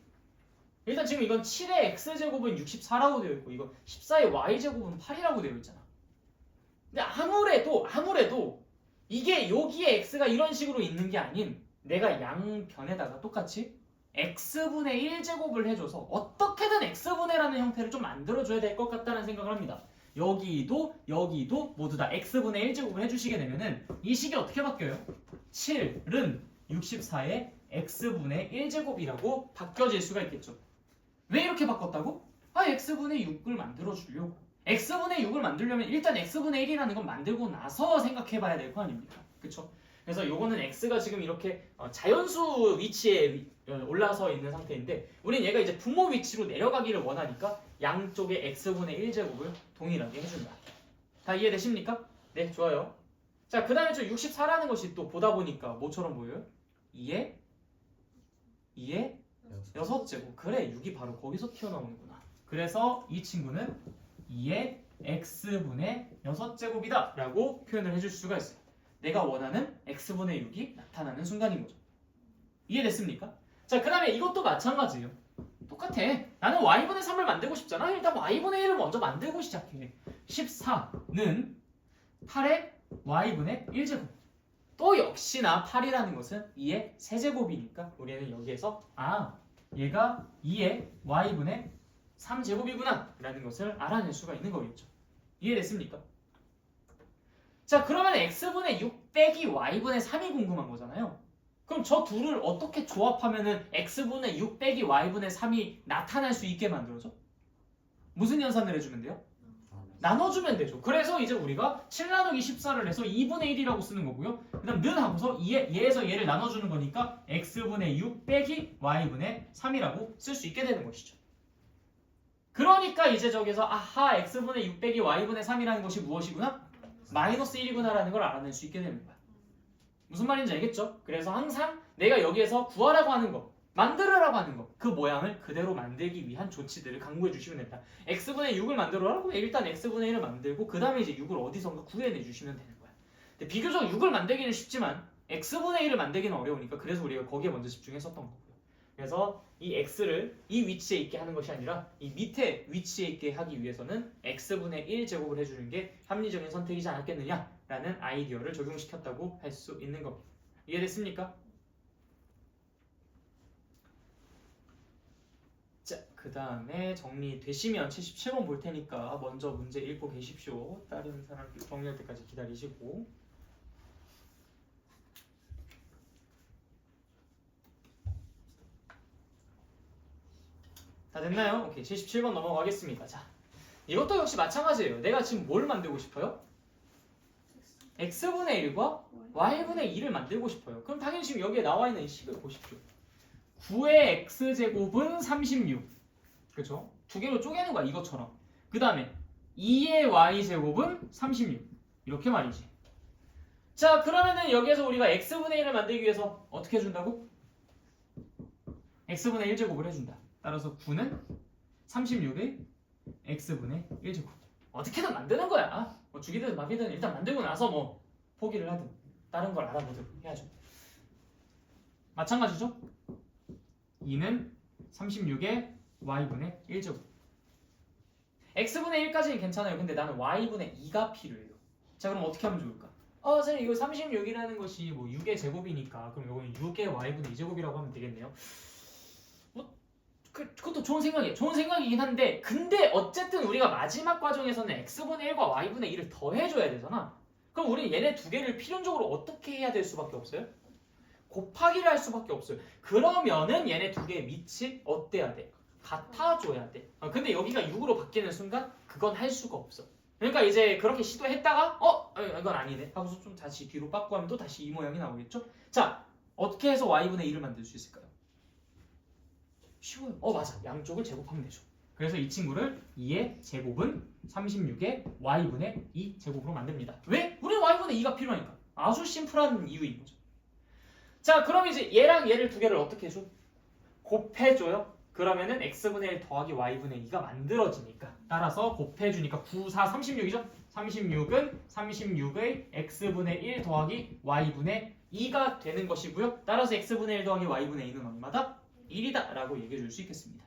일단 지금 이건 7의 x제곱은 64라고 되어 있고 이거 14의 y제곱은 8이라고 되어 있잖아. 근데 아무래도 이게 여기에 x가 이런 식으로 있는 게 아닌 내가 양변에다가 똑같이 x분의 1제곱을 해줘서 어떻게든 x분의라는 형태를 좀 만들어줘야 될 것 같다는 생각을 합니다. 여기도 모두 다 x분의 1제곱을 해주시게 되면은 이 식이 어떻게 바뀌어요? 7은 64의 x분의 1제곱이라고 바뀌어질 수가 있겠죠. 왜 이렇게 바꿨다고? x분의 6을 만들어주려고. x분의 6을 만들려면 일단 x분의 1이라는 건 만들고 나서 생각해봐야 될 거 아닙니까? 그쵸? 그래서 요거는 x가 지금 이렇게 자연수 위치에 올라서 있는 상태인데 우린 얘가 이제 분모 위치로 내려가기를 원하니까 양쪽에 x분의 1제곱을 동일하게 해준다. 다 이해되십니까? 네, 좋아요. 자, 그 다음에 저 64라는 것이 또 보다 보니까 뭐처럼 보여요? 2의 6제곱. 그래, 6이 바로 거기서 튀어나오는구나. 그래서 이 친구는 2의 x분의 6제곱이다 라고 표현을 해줄 수가 있어요. 내가 원하는 x분의 6이 나타나는 순간인 거죠. 이해됐습니까? 자, 그 다음에 이것도 마찬가지예요. 똑같아. 나는 y분의 3을 만들고 싶잖아. 일단 y분의 1을 먼저 만들고 시작해. 14는 8의 y분의 1제곱. 또 역시나 8이라는 것은 2의 세제곱이니까 우리는 여기에서 얘가 2의 y분의 3제곱이구나 라는 것을 알아낼 수가 있는 거겠죠. 이해됐습니까? 자, 그러면 x분의 6 빼기 y분의 3이 궁금한 거잖아요. 그럼 저 둘을 어떻게 조합하면은 x분의 6 빼기 y분의 3이 나타날 수 있게 만들어져? 무슨 연산을 해주면 돼요? 나눠주면 되죠. 그래서 이제 우리가 7 나누기 14를 해서 2분의 1이라고 쓰는 거고요. 그 다음 는 하고서 얘에서 얘를 나눠주는 거니까 x분의 6 빼기 y분의 3이라고 쓸 수 있게 되는 것이죠. 그러니까 이제 저기서 x분의 6 빼기 y분의 3이라는 것이 무엇이구나? 마이너스 1이구나 라는 걸 알아낼 수 있게 되는 거야. 무슨 말인지 알겠죠? 그래서 항상 내가 여기에서 구하라고 하는 거, 만들으라고 하는 거, 그 모양을 그대로 만들기 위한 조치들을 강구해 주시면 된다. x분의 6을 만들어라고 일단 x분의 1을 만들고 그 다음에 이제 6을 어디선가 구해내 주시면 되는 거야. 근데 비교적 6을 만들기는 쉽지만 x분의 1을 만들기는 어려우니까 그래서 우리가 거기에 먼저 집중했었던 거고요. 그래서 이 x를 이 위치에 있게 하는 것이 아니라 이 밑에 위치에 있게 하기 위해서는 x분의 1제곱을 해주는 게 합리적인 선택이지 않았겠느냐라는 아이디어를 적용시켰다고 할 수 있는 겁니다. 이해됐습니까? 자, 그 다음에 정리되시면 77번 볼 테니까 먼저 문제 읽고 계십시오. 다른 사람들 정리할 때까지 기다리시고. 다 됐나요? 오케이, 77번 넘어가겠습니다. 자, 이것도 역시 마찬가지예요. 내가 지금 뭘 만들고 싶어요? x분의 1과 y분의 2를 만들고 싶어요. 그럼 당연히 지금 여기에 나와 있는 이 식을 보십시오. 9의 x제곱은 36. 그렇죠? 두 개로 쪼개는 거야, 이것처럼. 그 다음에 2의 y제곱은 36. 이렇게 말이지. 자, 그러면은 여기에서 우리가 x분의 1을 만들기 위해서 어떻게 해준다고? x분의 1제곱을 해준다. 따라서 9는 36의 x분의 1제곱. 어떻게든 만드는 거야. 뭐 죽이든 마비든 일단 만들고 나서 뭐 포기를 하든 다른 걸 알아보든 해야죠. 마찬가지죠? 2는 36의 y분의 1제곱. x분의 1까지는 괜찮아요. 근데 나는 y분의 2가 필요해요. 자, 그럼 어떻게 하면 좋을까? 선생님 이거 36이라는 것이 뭐 6의 제곱이니까 그럼 이거는 6의 y분의 2제곱이라고 하면 되겠네요. 그것도 좋은 생각이에요. 좋은 생각이긴 한데 근데 어쨌든 우리가 마지막 과정에서는 x분의 1과 y분의 2를 더해줘야 되잖아. 그럼 우리 얘네 두 개를 필연적으로 어떻게 해야 될 수밖에 없어요? 곱하기를 할 수밖에 없어요. 그러면은 얘네 두 개의 밑이 어때야 돼? 같아줘야 돼. 근데 여기가 6으로 바뀌는 순간 그건 할 수가 없어. 그러니까 이제 그렇게 시도했다가 이건 아니네 하고서 좀 다시 뒤로 빠꾸 하면 또 다시 이 모양이 나오겠죠? 자, 어떻게 해서 y분의 1을 만들 수 있을까요? 쉬워요. 맞아. 양쪽을 제곱하면 되죠. 그래서 이 친구를 2의 제곱은 36의 y분의 2 제곱으로 만듭니다. 왜? 우리는 y분의 2가 필요하니까. 아주 심플한 이유인 거죠. 자, 그럼 이제 얘랑 얘를 두 개를 어떻게 해줘? 곱해줘요. 그러면은 x분의 1 더하기 y분의 2가 만들어지니까 따라서 곱해주니까 9, 4, 36이죠? 36은 36의 x분의 1 더하기 y분의 2가 되는 것이고요. 따라서 x분의 1 더하기 y분의 2는 얼마다? 1이다 라고 얘기해 줄 수 있겠습니다.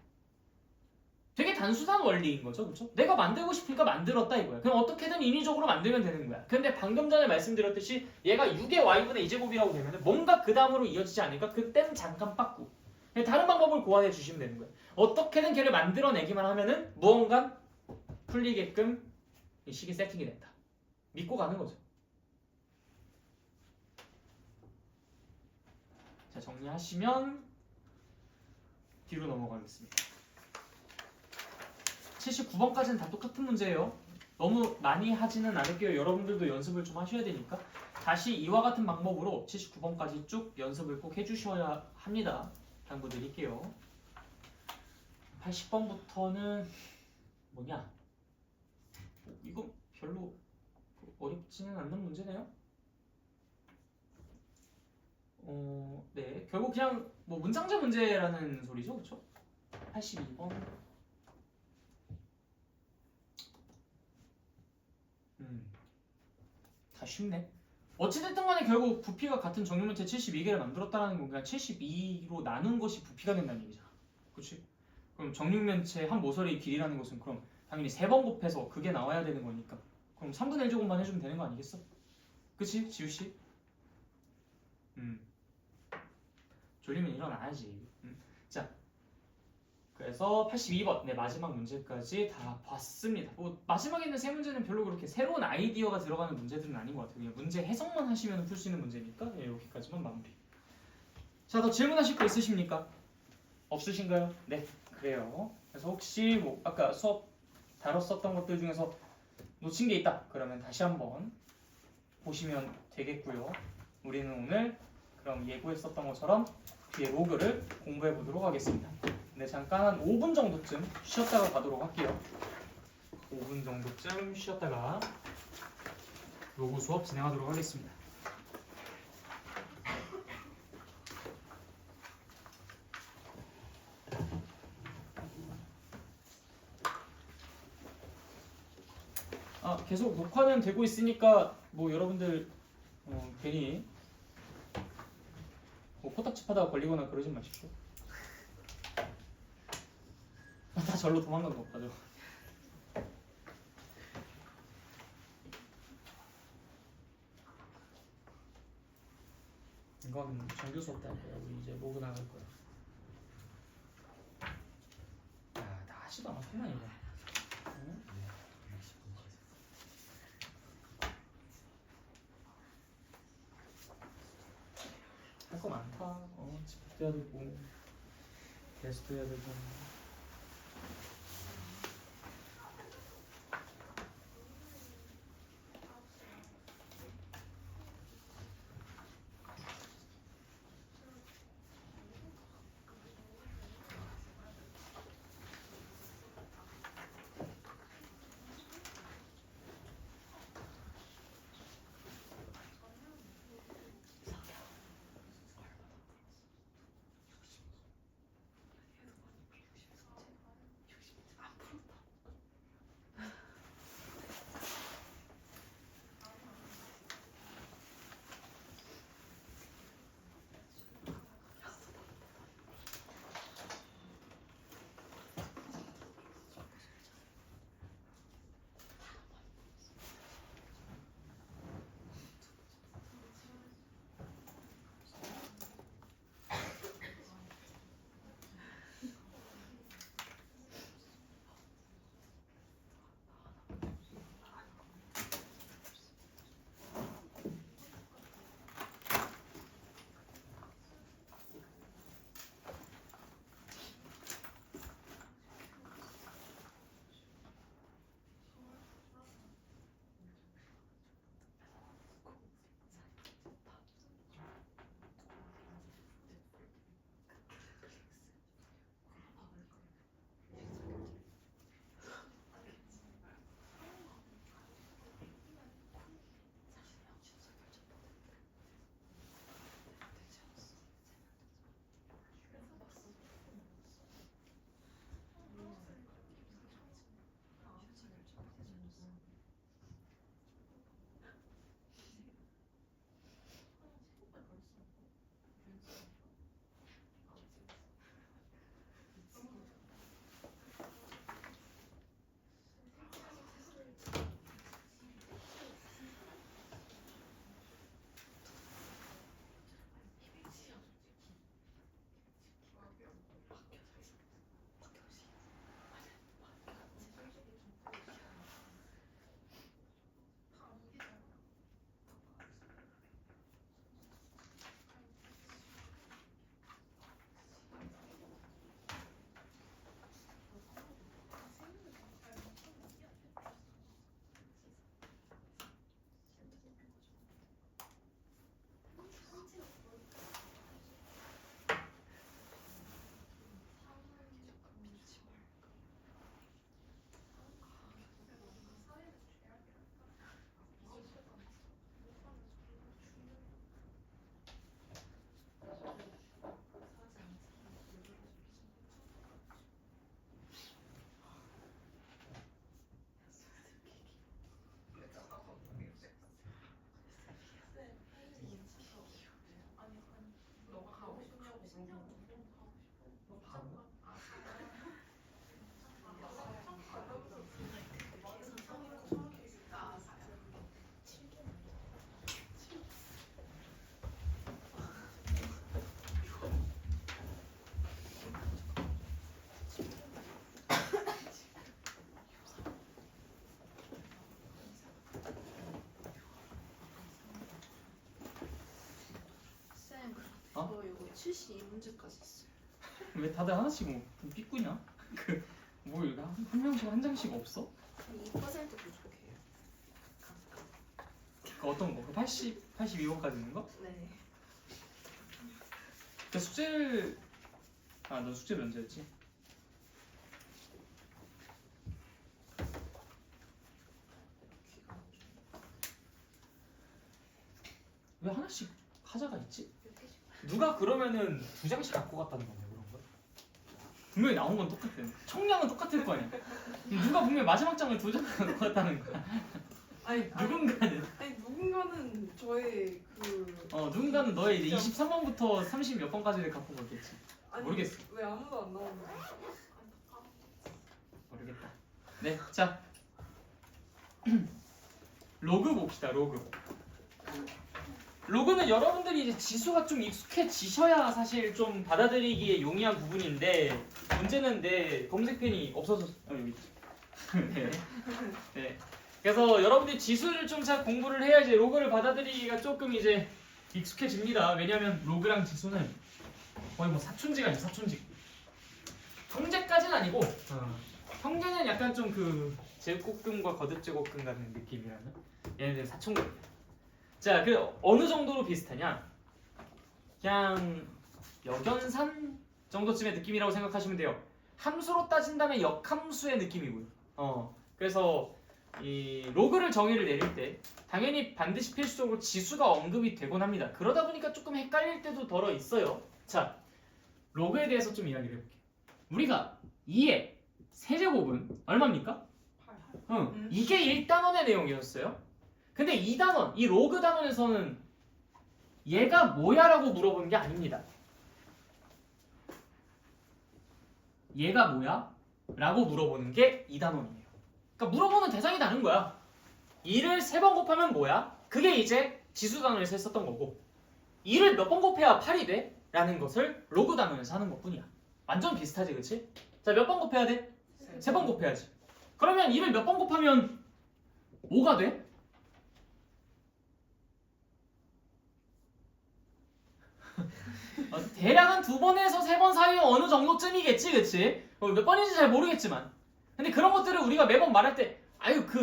되게 단순한 원리인 거죠. 그렇죠? 내가 만들고 싶으니까 만들었다 이거야. 그럼 어떻게든 인위적으로 만들면 되는 거야. 근데 방금 전에 말씀드렸듯이 얘가 6의 y분의 2제곱이라고 되면 뭔가 그 다음으로 이어지지 않을까? 그때는 잠깐 빠꾸. 다른 방법을 고안해 주시면 되는 거예요. 어떻게든 걔를 만들어내기만 하면은 무언가 풀리게끔 이 식이 세팅이 된다. 믿고 가는 거죠. 자, 정리하시면 뒤로 넘어가겠습니다. 79번까지는 다 똑같은 문제예요. 너무 많이 하지는 않을게요. 여러분들도 연습을 좀 하셔야 되니까. 다시 이와 같은 방법으로 79번까지 쭉 연습을 꼭 해주셔야 합니다. 당부드릴게요. 80번부터는 뭐냐? 이거 별로 어렵지는 않는 문제네요. 네, 결국 그냥 뭐 문장제 문제라는 소리죠, 그렇죠? 82번. 다 쉽네. 어찌됐든 간에 결국 부피가 같은 정육면체 72개를 만들었다는 건 그냥 72로 나눈 것이 부피가 된다는 얘기잖아. 그렇지? 그럼 정육면체 한 모서리의 길이라는 것은 그럼 당연히 3번 곱해서 그게 나와야 되는 거니까 그럼 3분의 1 제곱만 해주면 되는 거 아니겠어? 그치? 지우씨? 졸리면 일어나야지. 자, 그래서 82번 네, 마지막 문제까지 다 봤습니다. 뭐 마지막에 있는 세 문제는 별로 그렇게 새로운 아이디어가 들어가는 문제들은 아닌 것 같아요. 그냥 문제 해석만 하시면 풀 수 있는 문제니까 네, 여기까지만 마무리. 자, 더 질문하실 거 있으십니까? 없으신가요? 네, 그래요. 그래서 혹시 뭐 아까 수업 다뤘었던 것들 중에서 놓친 게 있다 그러면 다시 한번 보시면 되겠고요. 우리는 오늘 그럼 예고했었던 것처럼 뒤에 로그를 공부해 보도록 하겠습니다. 네, 잠깐 한 5분 정도쯤 쉬었다가 가도록 할게요. 5분 정도쯤 쉬었다가 로그 수업 진행하도록 하겠습니다. 계속 녹화는 되고 있으니까 뭐 여러분들 괜히 뭐 코딱지 파다가 걸리거나 그러지 마십시오. 다 절로 도망간 것 같죠. 이건 정규 수업 때 할 거야. 우리 이제 로그 나갈 거야. 야, 다 하지도 않았구만 이거. 응? 할 거 많다. 집도 해야 되고, 테스트 해야 되고. 72문제까지 있어요. 왜 다들 하나씩 뭐 삐꾸냐? 뭐 이거 한 명씩 한 장씩 없어? 2% 부족해요. 그 어떤 거? 그 82번까지 있는 거? 네. 그 숙제를 너 숙제를 언제였지? 귀가 안 좋아. 왜 하나씩 하자가 있지? 몇 개씩? 누가 그러면은 2장씩 갖고 갔다는 건데 그런 거? 분명히 나온 건 똑같아. 총량은 똑같을 거 아니야. 누가 분명히 마지막 장을 2장 갖고 갔다는 거야. 누군가는 누군가는 저의 그 누군가는 너의 이제 23번부터 30 몇 번까지를 갖고 갔겠지. 모르겠어. 왜 아무도 안 나오는 거야? 모르겠다. 네, 자 로그 봅시다. 로그는 여러분들이 이제 지수가 좀 익숙해지셔야 사실 좀 받아들이기에 용이한 부분인데 문제는 내 검색펜이 없어졌어. 여기 있지. 네. 네. 그래서 여러분들이 지수를 좀 잘 공부를 해야 이제 로그를 받아들이기가 조금 이제 익숙해집니다. 왜냐하면 로그랑 지수는 거의 뭐 사촌지가 있어, 사촌지. 형제까지는 아니고 형제는 약간 좀 그 제곱근과 거듭제곱근 같은 느낌이라는 얘네들 사촌급이야. 자, 그 어느 정도로 비슷하냐? 그냥 역연산 정도쯤의 느낌이라고 생각하시면 돼요. 함수로 따진다면 역함수의 느낌이고요. 그래서 이 로그를 정의를 내릴 때 당연히 반드시 필수적으로 지수가 언급이 되곤 합니다. 그러다 보니까 조금 헷갈릴 때도 덜어 있어요. 자, 로그에 대해서 좀 이야기를 해볼게요. 우리가 2의 세제곱은 얼마입니까? 8. 이게 1단원의 내용이었어요. 근데 이 단원, 이 로그 단원에서는 얘가 뭐야? 라고 물어보는 게 아닙니다. 얘가 뭐야? 라고 물어보는 게 이 단원이에요. 그러니까 물어보는 대상이 다른 거야. 2를 3번 곱하면 뭐야? 그게 이제 지수 단원에서 했었던 거고 2를 몇 번 곱해야 8이 돼? 라는 것을 로그 단원에서 하는 것뿐이야. 완전 비슷하지, 그치? 자, 몇 번 곱해야 돼? 3번 곱해야지. 그러면 2를 몇 번 곱하면 5가 돼? 대략 한 2번에서 3번 사이 어느 정도쯤이겠지, 그치? 몇 번인지 잘 모르겠지만 근데 그런 것들을 우리가 매번 말할 때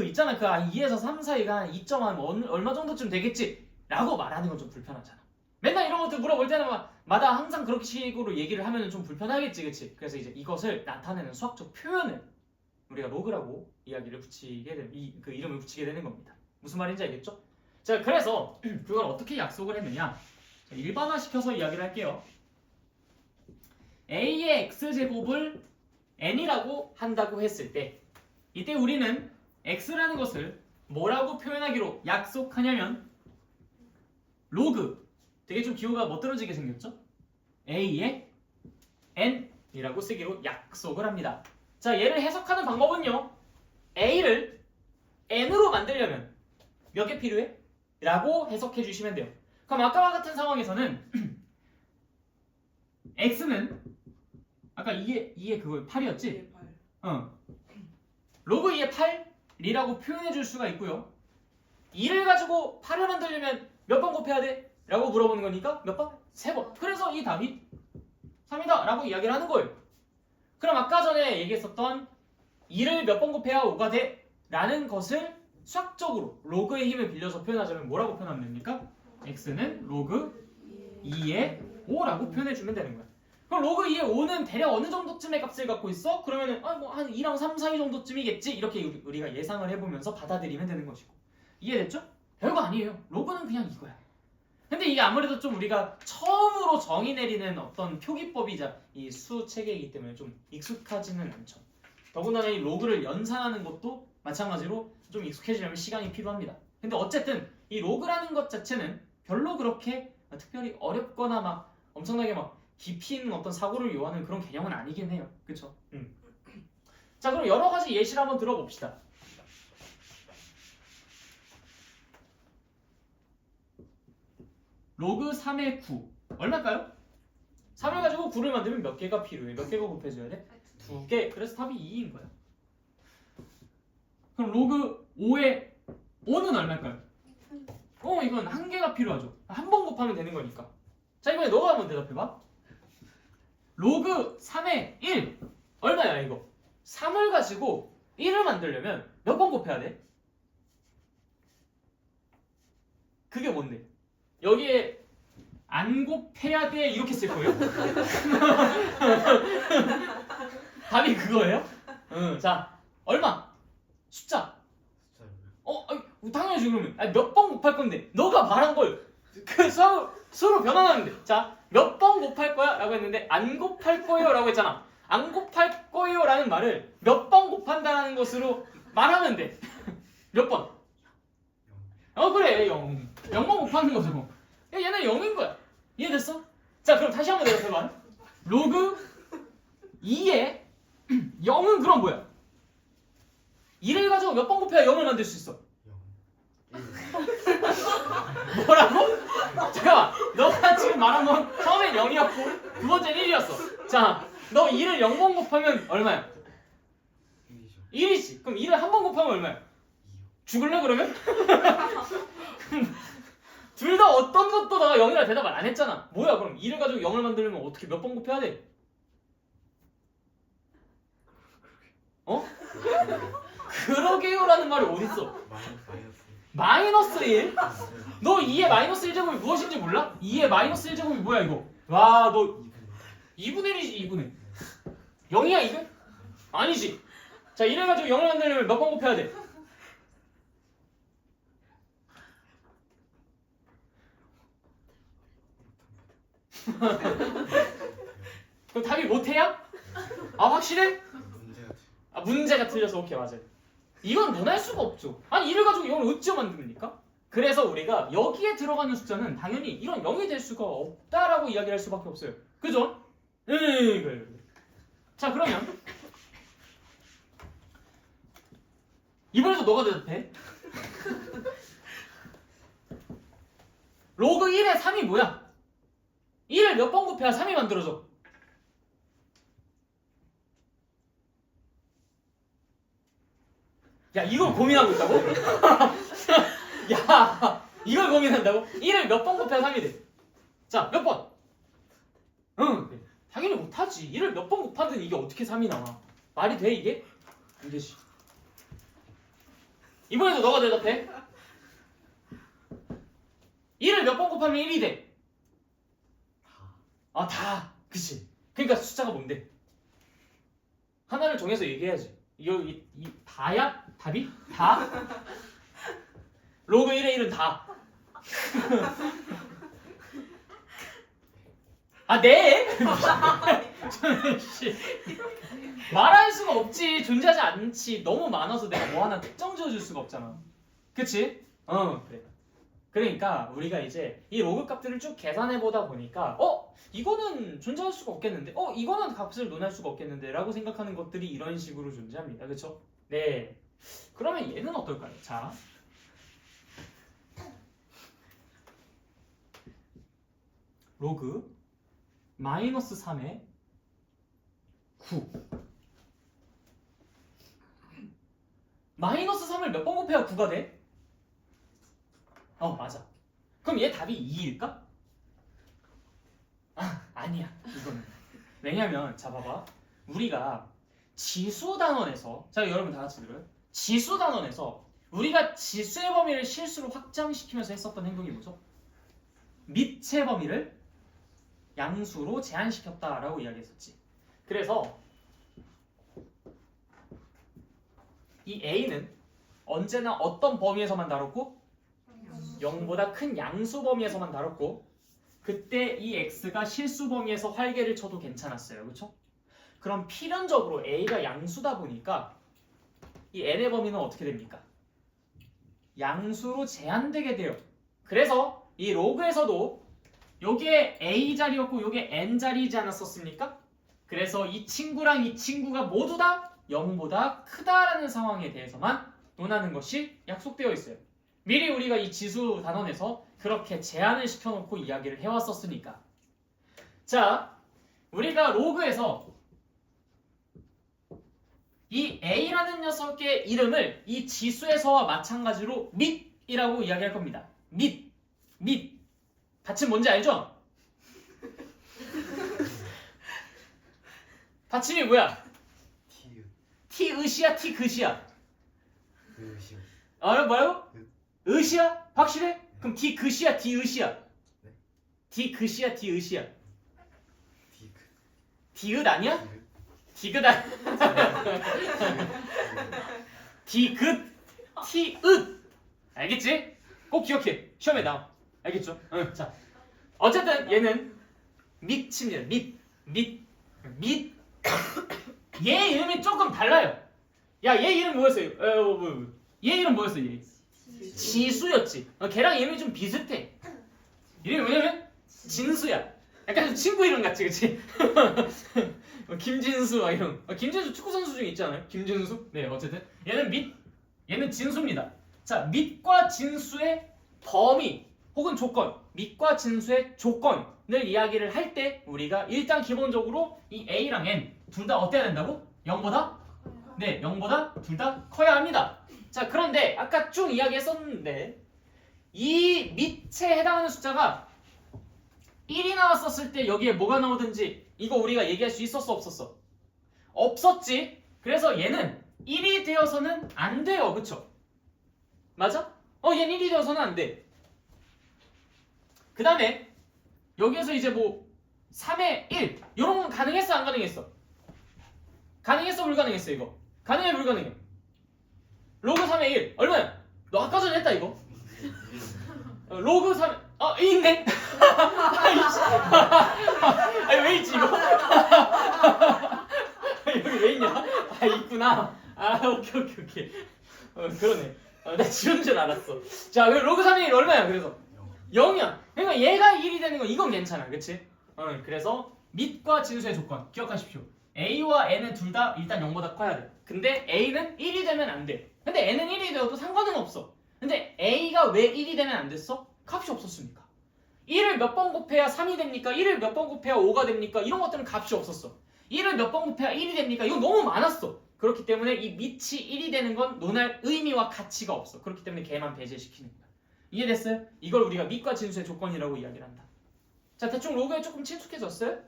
있잖아 2에서 3 사이가 한 2점 한 얼마 정도쯤 되겠지 라고 말하는 건 좀 불편하잖아. 맨날 이런 것들 물어볼 때는 마다 항상 그렇게 식으로 얘기를 하면 좀 불편하겠지, 그치? 그래서 이제 이것을 나타내는 수학적 표현을 우리가 로그라고 이야기를 붙이게 그 이름을 붙이게 되는 겁니다. 무슨 말인지 알겠죠? 자, 그래서 그걸 어떻게 약속을 했느냐? 자, 일반화시켜서 이야기를 할게요. a의 x제곱을 n이라고 한다고 했을 때 이때 우리는 x라는 것을 뭐라고 표현하기로 약속하냐면 로그, 되게 좀 기호가 멋들어지게 생겼죠? a의 n이라고 쓰기로 약속을 합니다. 자, 얘를 해석하는 방법은요. a를 n으로 만들려면 몇 개 필요해? 라고 해석해 주시면 돼요. 그럼 아까와 같은 상황에서는 x는 아까 2의 그거 8이었지? 8. 로그 2의 8이라고 표현해 줄 수가 있고요. 2를 가지고 8을 만들려면 몇 번 곱해야 돼? 라고 물어보는 거니까 몇 번? 3번. 그래서 이 답이 3이다 라고 이야기를 하는 거예요. 그럼 아까 전에 얘기했었던 2를 몇 번 곱해야 5가 돼? 라는 것을 수학적으로 로그의 힘을 빌려서 표현하자면 뭐라고 표현하면 됩니까? x는 로그 2의 5라고 표현해주면 되는 거야. 그럼 로그 2의 5는 대략 어느 정도쯤의 값을 갖고 있어? 그러면은 한 2랑 3 사이 정도쯤이겠지? 이렇게 우리가 예상을 해보면서 받아들이면 되는 것이고. 이해됐죠? 별거 아니에요. 로그는 그냥 이거야. 근데 이게 아무래도 좀 우리가 처음으로 정의 내리는 어떤 표기법이자 이 수 체계이기 때문에 좀 익숙하지는 않죠. 더군다나 이 로그를 연산하는 것도 마찬가지로 좀 익숙해지려면 시간이 필요합니다. 근데 어쨌든 이 로그라는 것 자체는 별로 그렇게 특별히 어렵거나 막 엄청나게 막 깊이 있는 어떤 사고를 요하는 그런 개념은 아니긴 해요. 그쵸? 자, 그럼 여러 가지 예시를 한번 들어봅시다. 로그 3의 9 얼마일까요? 3을 가지고 9를 만들면 몇 개가 필요해? 몇 개가 곱해줘야 돼? 2개. 그래서 답이 2인 거야. 그럼 로그 5의 5는 얼마일까요? 이건 한 개가 필요하죠. 한 번 곱하면 되는 거니까. 자, 이번에 너가 한번 대답해봐. 로그 3의 1 얼마야 이거? 3을 가지고 1을 만들려면 몇 번 곱해야 돼? 그게 뭔데? 여기에 안 곱해야 돼 이렇게 쓸 거예요? 답이 그거예요? 응. 자, 얼마? 숫자. 당연하지 그러면. 몇 번 곱할 건데 너가 말한 걸 그 서로 변환하는데. 자, 몇 번 곱할 거야? 라고 했는데 안 곱할 거예요 라고 했잖아. 안 곱할 거예요 라는 말을 몇 번 곱한다는 것으로 말하면 돼. 몇 번? 그래 0. 0번 곱하는 거죠. 얘는 0인 거야. 이해됐어? 자, 그럼 다시 한번 대답해봐. 로그 2에 0은 그럼 뭐야? 2를 가지고 몇 번 곱해야 0을 만들 수 있어? 뭐라고? 잠깐만, 너가 지금 말한 건 처음엔 0이었고 두 번째는 1이었어. 자, 너 2를 0번 곱하면 얼마야? 1이지. 그럼 2를 한 번 곱하면 얼마야? 죽을래 그러면? 둘 다 어떤 것도 너가 0이라 대답을 안 했잖아. 뭐야 그럼 2를 가지고 0을 만들려면 어떻게 몇 번 곱해야 돼? 그러게요라는 말이 어딨어? 마이너스 1? 너 2의 마이너스 1제곱이 무엇인지 몰라? 2의 마이너스 1제곱이 뭐야 이거? 와, 너 2분의 1이지 2분의 0이야 이게? 아니지. 자, 1을 가지고 0을 만들려면 몇 번 곱해야 돼? 그럼 답이 못해야? 확실해? 문제가 틀려서 오케이 맞아요. 이건 논할 수가 없죠. 아니 1을 가지고 0을 어찌 만듭니까? 그래서 우리가 여기에 들어가는 숫자는 당연히 이런 0이 될 수가 없다라고 이야기할 수밖에 없어요. 그죠? 그래. 자, 그러면 이번에도 너가 대답해. 로그 1의 3이 뭐야? 1을 몇 번 곱해야 3이 만들어져? 야, 이걸 고민하고 있다고? 야, 이걸 고민한다고? 1을 몇 번 곱해야 3이 돼? 자, 몇 번? 응, 당연히 못하지. 1을 몇 번 곱하든 이게 어떻게 3이 나와? 말이 돼 이게? 안 되지. 이번에도 너가 대답해. 1을 몇 번 곱하면 1이 돼? 다. 그치. 그러니까 숫자가 뭔데? 하나를 정해서 얘기해야지. 이 다야? 답이? 다? 로그 1의 1은 다. 네? 말할 수가 없지. 존재하지 않지. 너무 많아서 내가 뭐 하나 특정 지어줄 수가 없잖아. 그치? 그래. 그러니까 우리가 이제 이 로그 값들을 쭉 계산해 보다 보니까 이거는 존재할 수가 없겠는데 이거는 값을 논할 수가 없겠는데 라고 생각하는 것들이 이런 식으로 존재합니다. 그쵸? 네. 그러면 얘는 어떨까요? 자, 로그 마이너스 3의 9. 마이너스 3을 몇 번 곱해야 9가 돼? 맞아. 그럼 얘 답이 2일까? 아니야. 이거는. 왜냐면 자 봐봐. 우리가 지수 단원에서, 자 여러분 다 같이 들어요. 지수 단원에서 우리가 지수의 범위를 실수로 확장시키면서 했었던 행동이 뭐죠? 밑의 범위를 양수로 제한시켰다라고 이야기했었지. 그래서 이 A는 언제나 어떤 범위에서만 다뤘고 0보다 큰 양수 범위에서만 다뤘고 그때 이 X가 실수 범위에서 활개를 쳐도 괜찮았어요. 그렇죠? 그럼 필연적으로 A가 양수다 보니까 이 N의 범위는 어떻게 됩니까? 양수로 제한되게 돼요. 그래서 이 로그에서도 요게 A 자리였고 요게 N 자리이지 않았었습니까? 그래서 이 친구랑 이 친구가 모두 다 0보다 크다라는 상황에 대해서만 논하는 것이 약속되어 있어요. 미리 우리가 이 지수 단원에서 그렇게 제한을 시켜놓고 이야기를 해왔었으니까. 자, 우리가 로그에서 이 A라는 녀석의 이름을 이 지수에서와 마찬가지로 밑이라고 이야기할 겁니다. 밑. 받침 뭔지 알죠? 받침이 뭐야? 티읕 티으시야 티그시야? 으시오 뭐라고? 으시야? 확실해? 그럼 티그시야 티으시야? 네. 티그시야 티으시야? 디귿 디귿 아니야? 디귿 디귿 아니야? 디귿 티읒 알겠지? 꼭 기억해 시험에 나와 알겠죠? 응. 자 어쨌든 얘는 밑입니다 밑 얘 이름이 조금 달라요 야 얘 이름 뭐였어요? 얘 이름 뭐였어 얘? 지수였지 걔랑 이름이 좀 비슷해 이름이 뭐냐면 진수야 약간 좀 친구 이름 같지 그치? 김진수 막 이런 김진수 축구선수 중에 있지 않아요? 김진수? 네 어쨌든 얘는 진수입니다 자 밑과 진수의 범위 혹은 조건 밑과 진수의 조건을 이야기를 할 때 우리가 일단 기본적으로 이 A랑 N 둘 다 어때야 된다고? 0보다? 네 0보다 둘 다 커야 합니다 자 그런데 아까 쭉 이야기했었는데 이 밑에 해당하는 숫자가 1이 나왔었을 때 여기에 뭐가 나오든지 이거 우리가 얘기할 수 있었어 없었어? 없었지 그래서 얘는 1이 되어서는 안 돼요 그쵸? 맞아? 얘는 1이 되어서는 안 돼. 그 다음에 여기에서 이제 뭐 3의 1 이런 건 가능했어 안 가능했어? 가능했어 불가능했어 이거? 가능해 불가능해? 로그 3의 1 얼마야? 너 아까 전에 했다 이거? 로그 3 있네? 아니 왜 있지 이거? 여기 왜 있냐? 있구나. 오케이. 그러네. 나 지운 줄 알았어. 자, 로그 3의 1 얼마야? 그래서 0이야. 그러니까 얘가 1이 되는 건 이건 괜찮아, 그치? 그래서 밑과 진수의 조건 기억하십시오. A와 N은 둘 다 일단 0보다 커야 돼. 근데 A는 1이 되면 안 돼. 근데 N은 1이 되어도 상관은 없어. 근데 A가 왜 1이 되면 안 됐어? 값이 없었으니까. 1을 몇 번 곱해야 3이 됩니까? 1을 몇 번 곱해야 5가 됩니까? 이런 것들은 값이 없었어. 1을 몇 번 곱해야 1이 됩니까? 이건 너무 많았어. 그렇기 때문에 이 밑이 1이 되는 건 논할 의미와 가치가 없어. 그렇기 때문에 걔만 배제시키는 거야. 이해됐어요? 이걸 우리가 밑과 진수의 조건이라고 이야기를 한다. 자, 대충 로그에 조금 친숙해졌어요?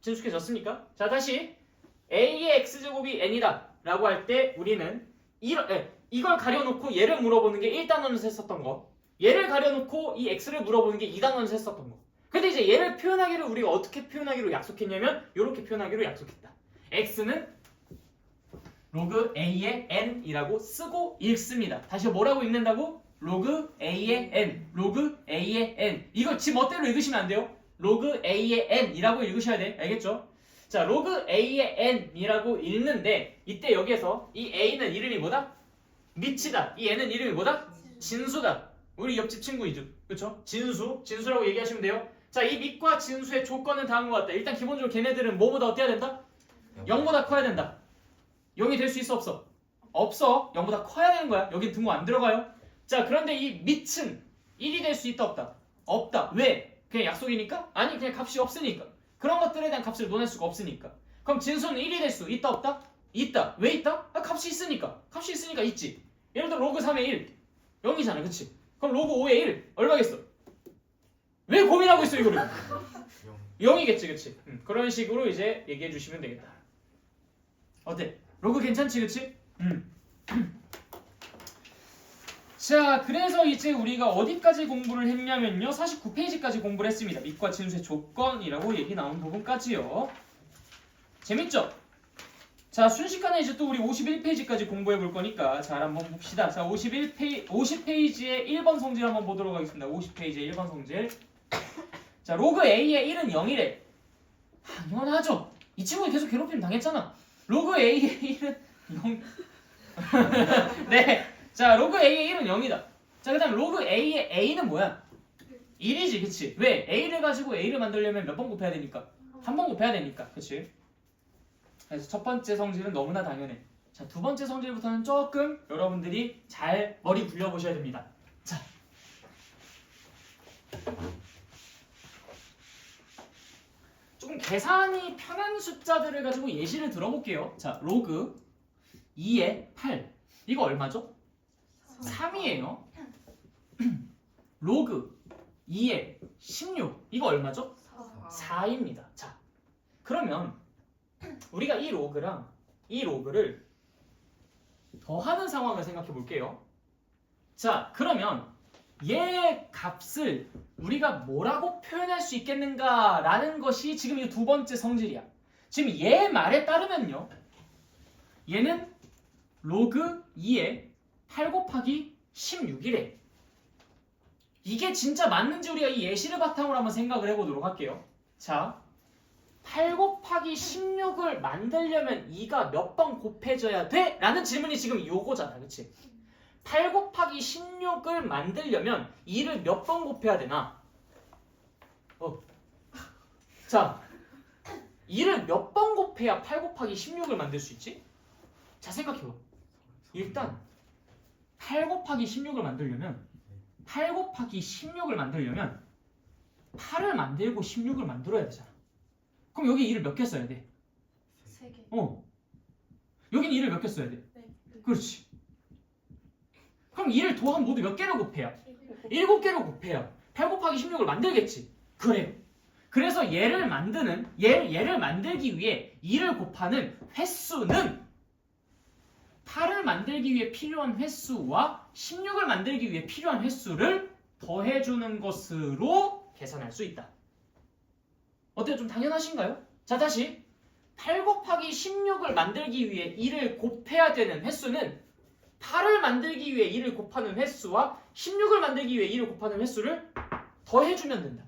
친숙해졌습니까? 자, 다시 A의 x제곱이 n이다 라고 할 때 우리는 이걸 가려놓고 얘를 물어보는 게 1단원에서 했었던 거, 얘를 가려놓고 이 x를 물어보는 게 2단원에서 했었던 거. 근데 이제 얘를 표현하기를 우리가 어떻게 표현하기로 약속했냐면 이렇게 표현하기로 약속했다. x는 로그 a의 n이라고 쓰고 읽습니다. 다시 뭐라고 읽는다고? 로그 a의 n, 로그 a의 n. 이거 지 멋대로 읽으시면 안 돼요. 로그 a의 n이라고 읽으셔야 돼. 알겠죠? 자, 로그 a의 n이라고 읽는데 이때 여기에서 이 a는 이름이 뭐다? 밑이다. 이 n은 이름이 뭐다? 진수다. 우리 옆집 친구이죠. 그쵸? 진수라고 얘기하시면 돼요. 자, 이 밑과 진수의 조건은 다음과 같다. 일단 기본적으로 걔네들은 뭐보다 어때야 된다? 0보다 커야 된다. 0이 될 수 있어 없어? 없어. 0보다 커야 되는 거야. 여긴 등호 안 들어가요. 자, 그런데 이 밑은 1이 될 수 있다 없다? 없다. 왜? 그냥 약속이니까? 아니, 그냥 값이 없으니까. 그런 것들에 대한 값을 논할 수가 없으니까. 그럼 진수는 1이 될 수 있다 없다? 있다. 왜 있다? 값이 있으니까. 값이 있으니까 있지. 예를 들어 로그 3의 1 0이잖아. 그치? 그럼 로그 5의 1 얼마겠어? 왜 고민하고 있어 이거를? 0이겠지. 그치? 그런 식으로 이제 얘기해 주시면 되겠다. 어때? 로그 괜찮지? 그치? 자, 그래서 이제 우리가 어디까지 공부를 했냐면요 49페이지까지 공부를 했습니다. 밑과 진수의 조건이라고 얘기 나온 부분까지요. 재밌죠? 자, 순식간에 이제 또 우리 51페이지까지 공부해 볼 거니까 잘 한번 봅시다. 자, 50페이지의 1번 성질 한번 보도록 하겠습니다. 50페이지의 1번 성질. 자, 로그 A의 1은 0이래. 당연하죠. 이 친구가 계속 괴롭힘 당했잖아. 로그 A의 1은 0. 네. 자, 로그 A의 1은 0이다. 자, 그 다음 로그 A의 A는 뭐야? 1이지, 그치? 왜? A를 가지고 A를 만들려면 몇 번 곱해야 되니까? 한 번 곱해야 되니까, 그치? 그래서 첫 번째 성질은 너무나 당연해. 자, 두 번째 성질부터는 조금 여러분들이 잘 머리 굴려보셔야 됩니다. 자, 조금 계산이 편한 숫자들을 가지고 예시를 들어볼게요. 자, 로그 2의 8 이거 얼마죠? 3이에요. 로그 2의 16 이거 얼마죠? 4입니다. 자, 그러면 우리가 이 로그랑 이 로그를 더하는 상황을 생각해 볼게요. 자, 그러면 얘 값을 우리가 뭐라고 표현할 수 있겠는가라는 것이 지금 이 두 번째 성질이야. 지금 얘 말에 따르면요, 얘는 로그 2에 8 곱하기 16이래. 이게 진짜 맞는지 우리가 이 예시를 바탕으로 한번 생각을 해보도록 할게요. 자, 8 곱하기 16을 만들려면 2가 몇 번 곱해져야 돼? 라는 질문이 지금 요거잖아, 그치? 8 곱하기 16을 만들려면 2를 몇 번 곱해야 되나? 자, 2를 몇 번 곱해야 8 곱하기 16을 만들 수 있지? 자, 생각해봐. 일단 8 곱하기 16을 만들려면 8 곱하기 16을 만들려면 8을 만들고 16을 만들어야 되잖아. 그럼 여기 2를 몇 개 써야 돼? 3개. 여긴 2를 몇 개 써야 돼? 네. 그렇지. 그럼 2를 더하면 모두 몇 개로 곱해야? 7개로 곱해야 8 곱하기 16을 만들겠지. 그래요. 그래서 얘를 만들기 위해 2를 곱하는 횟수는 8을 만들기 위해 필요한 횟수와 16을 만들기 위해 필요한 횟수를 더해주는 것으로 계산할 수 있다. 어때요? 좀 당연하신가요? 자, 다시 8 곱하기 16을 만들기 위해 2를 곱해야 되는 횟수는 8을 만들기 위해 2를 곱하는 횟수와 16을 만들기 위해 2를 곱하는 횟수를 더해주면 된다.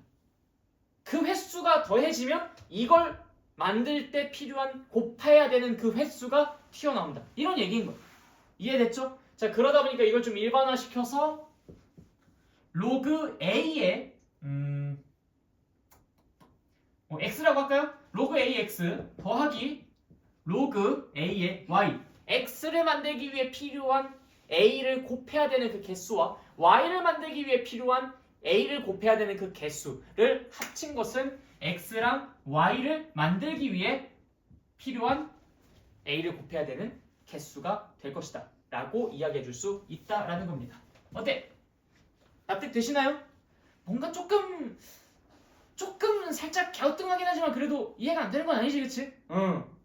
그 횟수가 더해지면 이걸 만들 때 필요한 곱해야 되는 그 횟수가 튀어나온다. 이런 얘기인 거예요. 이해됐죠? 자, 그러다 보니까 이걸 좀 일반화시켜서 로그 A의 x라고 할까요? 로그 AX 더하기 로그 A의 Y. x를 만들기 위해 필요한 a를 곱해야 되는 그 개수와 y를 만들기 위해 필요한 a를 곱해야 되는 그 개수를 합친 것은 x랑 y를 만들기 위해 필요한 a를 곱해야 되는 개수가 될 것이다 라고 이야기해 줄 수 있다라는 겁니다. 어때? 납득되시나요? 뭔가 조금 살짝 갸우뚱하긴 하지만 그래도 이해가 안 되는 건 아니지, 그치?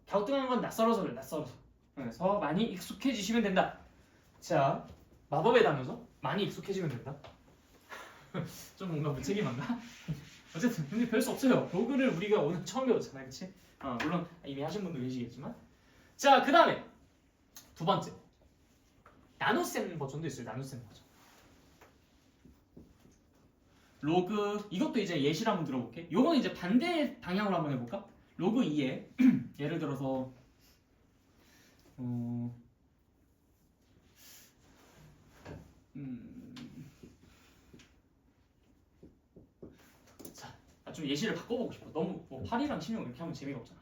갸우뚱한 건 낯설어서 그래, 낯설어서. 그래서 많이 익숙해지시면 된다. 자, 마법의 단어죠? 많이 익숙해지면 된다. 좀 뭔가 무책임한가? 어쨌든 근데 별 수 없어요. 로그를 우리가 오늘 처음 배웠잖아요, 그치? 물론 이미 하신 분도 계시겠지만. 자, 그 다음에 두 번째 나눗셈 버전도 있어요. 나눗셈 버전. 로그, 이것도 이제 예시를 한번 들어볼게. 요거는 이제 반대 방향으로 한번 해볼까? 로그 2에 예를 들어서 자, 좀 예시를 바꿔보고 싶어. 너무 뭐 8이랑 16 이렇게 하면 재미가 없잖아.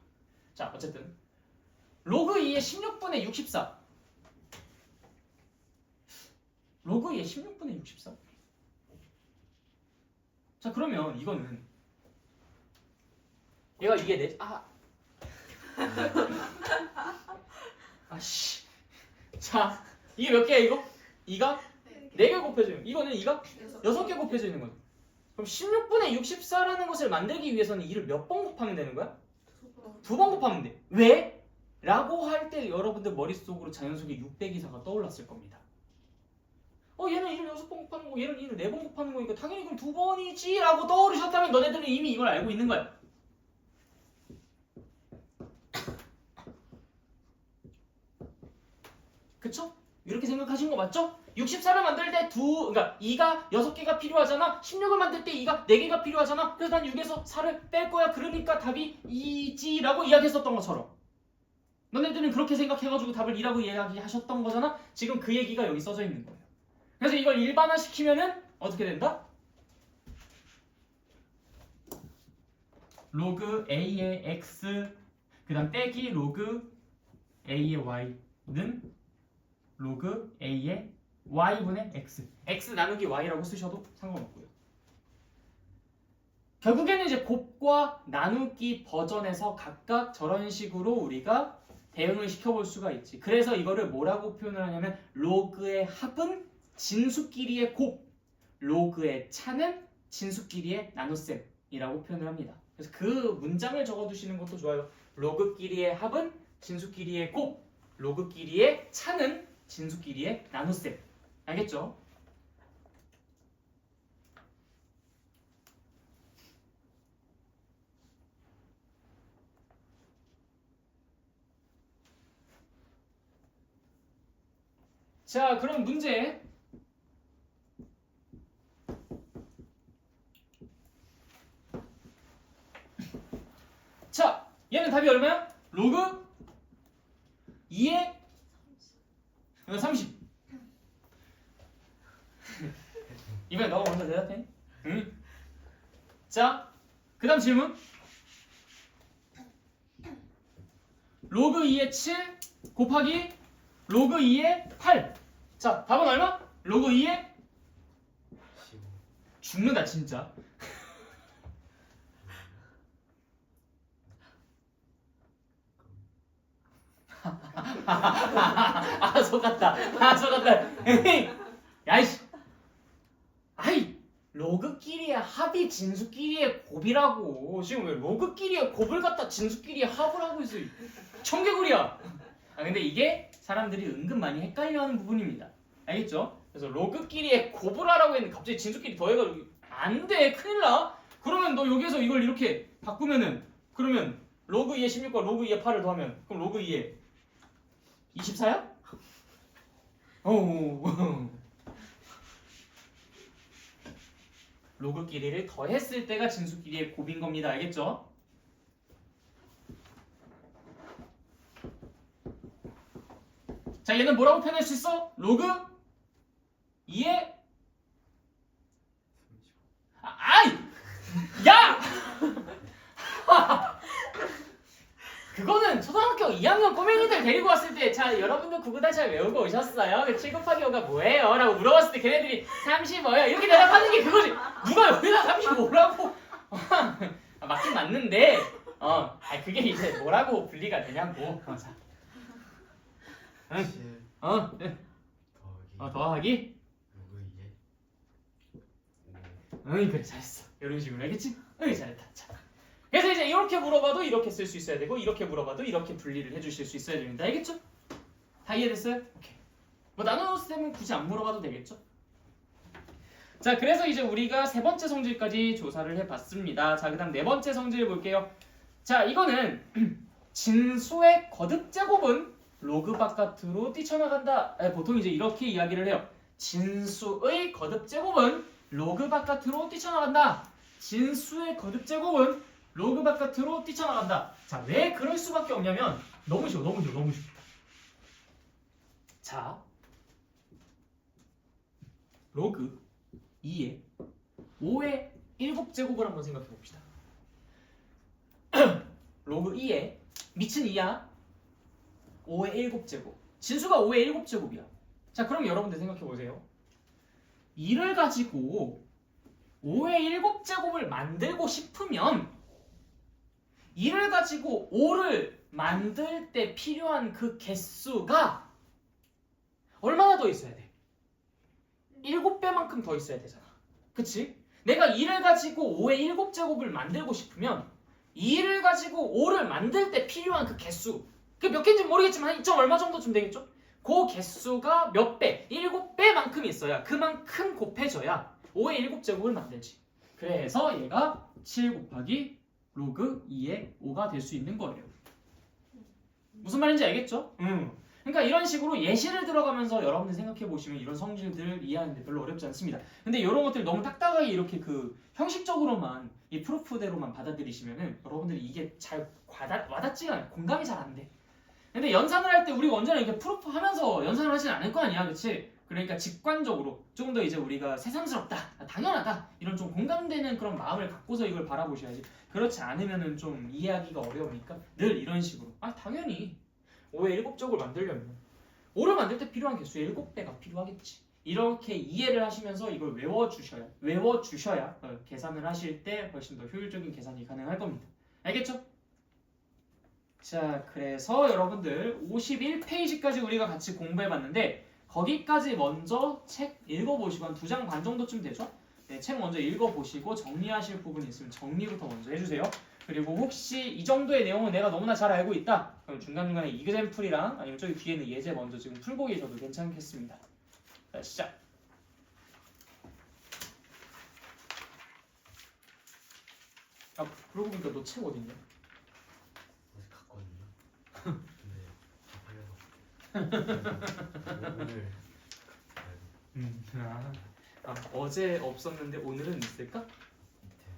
자, 어쨌든 로그 2의 16분의 64. 로그 2의 16분의 64? 자, 그러면 이거는 얘가 이게 아씨. 자, 이게 몇 개야 이거? 2가 4개 곱해져 있는, 이거는 2가 6개 곱해져 있는 거죠. 그럼 16분의 64라는 것을 만들기 위해서는 2를 몇 번 곱하면 되는 거야? 2번 곱하면 돼. 왜? 라고 할 때 여러분들 머릿속으로 자연스럽게 600이사가 떠올랐을 겁니다. 얘는 2를 6번 곱하는 거고 얘는 2를 4번 곱하는 거니까 당연히 그럼 2번이지 라고 떠오르셨다면 너네들은 이미 이걸 알고 있는 거야. 그쵸? 이렇게 생각하신 거 맞죠? 64를 만들 때 그러니까 2가 6개가 필요하잖아. 16을 만들 때 2가 4개가 필요하잖아. 그래서 난 6에서 4를 뺄 거야. 그러니까 답이 2지 라고 이야기했었던 것처럼 너네들은 그렇게 생각해가지고 답을 2라고 이야기하셨던 거잖아. 지금 그 얘기가 여기 써져 있는 거예요. 그래서 이걸 일반화시키면은 어떻게 된다? 로그 A의 X 그 다음 빼기 로그 A의 Y는 로그 A의 Y분의 X. X 나누기 Y라고 쓰셔도 상관없고요. 결국에는 이제 곱과 나누기 버전에서 각각 저런 식으로 우리가 대응을 시켜볼 수가 있지. 그래서 이거를 뭐라고 표현을 하냐면 로그의 합은 진수끼리의 곱, 로그의 차는 진수끼리의 나눗셈이라고 표현을 합니다. 그래서 그 문장을 적어두시는 것도 좋아요. 로그끼리의 합은 진수끼리의 곱, 로그끼리의 차는 진수끼리의 나눗셈. 알겠죠? 자, 그럼 문제. 자, 얘는 답이 얼마야? 로그 2의 30. 이번에 너가 먼저 대답해. 응? 자, 그 다음 질문. 로그 2의 7 곱하기 로그 2의 8. 자, 답은 얼마? 로그 2의 15. 죽는다 진짜. 속았다. 에이, 야이씨. 아이, 로그끼리의 합이 진수끼리의 곱이라고. 지금 왜 로그끼리의 곱을 갖다 진수끼리의 합을 하고 있어? 청개구리야. 근데 이게 사람들이 은근 많이 헷갈려하는 부분입니다. 알겠죠? 그래서 로그끼리의 곱을 하라고 했는데 갑자기 진수끼리 더해가지고 안 돼, 큰일 나. 그러면 너 여기에서 이걸 이렇게 바꾸면은 그러면 로그 2의 16과 로그 2의 8을 더하면 그럼 로그 2의 24야? 로그끼리를 더했을 때가 진수끼리의 곱인 겁니다. 알겠죠? 자, 얘는 뭐라고 표현할 수 있어? 로그 2의 아이! 야! 그거는 초등학교 2학년 꼬맹이들 데리고 왔을 때 자, 여러분들 구구단 잘 외우고 오셨어요? 그 7 곱하기 5가 뭐예요? 라고 물어봤을 때 걔네들이 35요 이렇게 대답하는 게 그거지. 누가 여기다 35라고 맞긴 맞는데 그게 이제 뭐라고 분리가 되냐고. 자. 응. 7 네. 더하기 더하기 로그 2의 5. 응, 그래 잘했어. 이런 식으로 알겠지? 응, 잘했다. 자. 그래서 이제 이렇게 물어봐도 이렇게 쓸 수 있어야 되고 이렇게 물어봐도 이렇게 분리를 해주실 수 있어야 됩니다. 알겠죠? 다 이해됐어요? 오케이. 뭐 나누어쓰면 굳이 안 물어봐도 되겠죠? 자, 그래서 이제 우리가 세 번째 성질까지 조사를 해봤습니다. 자, 그다음 네 번째 성질 볼게요. 자, 이거는 진수의 거듭 제곱은 로그 바깥으로 뛰쳐나간다. 보통 이제 이렇게 이야기를 해요. 진수의 거듭 제곱은 로그 바깥으로 뛰쳐나간다. 진수의 거듭 제곱은 로그 바깥으로 뛰쳐나간다. 자, 왜 그럴 수밖에 없냐면 너무 쉬워. 자, 로그 2의 5의 7제곱을 한번 생각해 봅시다. 로그 2의 미친 2야 5의 7제곱. 진수가 5의 7제곱이야. 자, 그럼 여러분들 생각해 보세요. 2를 가지고 5의 7제곱을 만들고 싶으면 2를 가지고 5를 만들 때 필요한 그 개수가 얼마나 더 있어야 돼? 7배만큼 더 있어야 되잖아. 그치? 내가 2를 가지고 5의 7제곱을 만들고 싶으면 2를 가지고 5를 만들 때 필요한 그 개수, 그게 몇 개인지 모르겠지만 한 2점 얼마 정도쯤 되겠죠? 그 개수가 몇 배? 7배만큼 있어야 그만큼 곱해져야 5의 7제곱을 만들지. 그래서 얘가 7 곱하기 로그 2의 5가 될 수 있는 거예요. 무슨 말인지 알겠죠? 그러니까 이런 식으로 예시를 들어가면서 여러분들 생각해 보시면 이런 성질들을 이해하는데 별로 어렵지 않습니다. 근데 이런 것들 너무 딱딱하게 이렇게 그 형식적으로만 이 프로프대로만 받아들이시면은 여러분들이 이게 잘 와닿지가 않아요. 공감이 잘 안 돼. 근데 연산을 할 때 우리가 언제나 이렇게 프로프 하면서 연산을 하진 않을 거 아니야, 그치? 그러니까 직관적으로 조금 더 이제 우리가 새삼스럽다, 당연하다 이런 좀 공감되는 그런 마음을 갖고서 이걸 바라보셔야지. 그렇지 않으면은 좀 이해하기가 어려우니까 늘 이런 식으로 당연히 5의 7제곱을 만들려면 5를 만들 때 필요한 개수 7배가 필요하겠지. 이렇게 이해를 하시면서 이걸 외워주셔야 계산을 하실 때 훨씬 더 효율적인 계산이 가능할 겁니다. 알겠죠? 자, 그래서 여러분들 51페이지까지 우리가 같이 공부해봤는데 거기까지 먼저 책 읽어보시고 한 2장 반 정도쯤 되죠? 네, 책 먼저 읽어보시고 정리하실 부분이 있으면 정리부터 먼저 해주세요. 그리고 혹시 이 정도의 내용은 내가 너무나 잘 알고 있다. 그럼 중간중간에 이그젬플이랑 아니면 저기 뒤에는 예제 먼저 지금 풀고 계셔도 괜찮겠습니다. 자, 시작. 아, 그러고 보니까 너 책 어딨냐? 어제 갔거든요. 근데 다 팔려서 오늘 어제 없었는데 오늘은 있을까? 밑에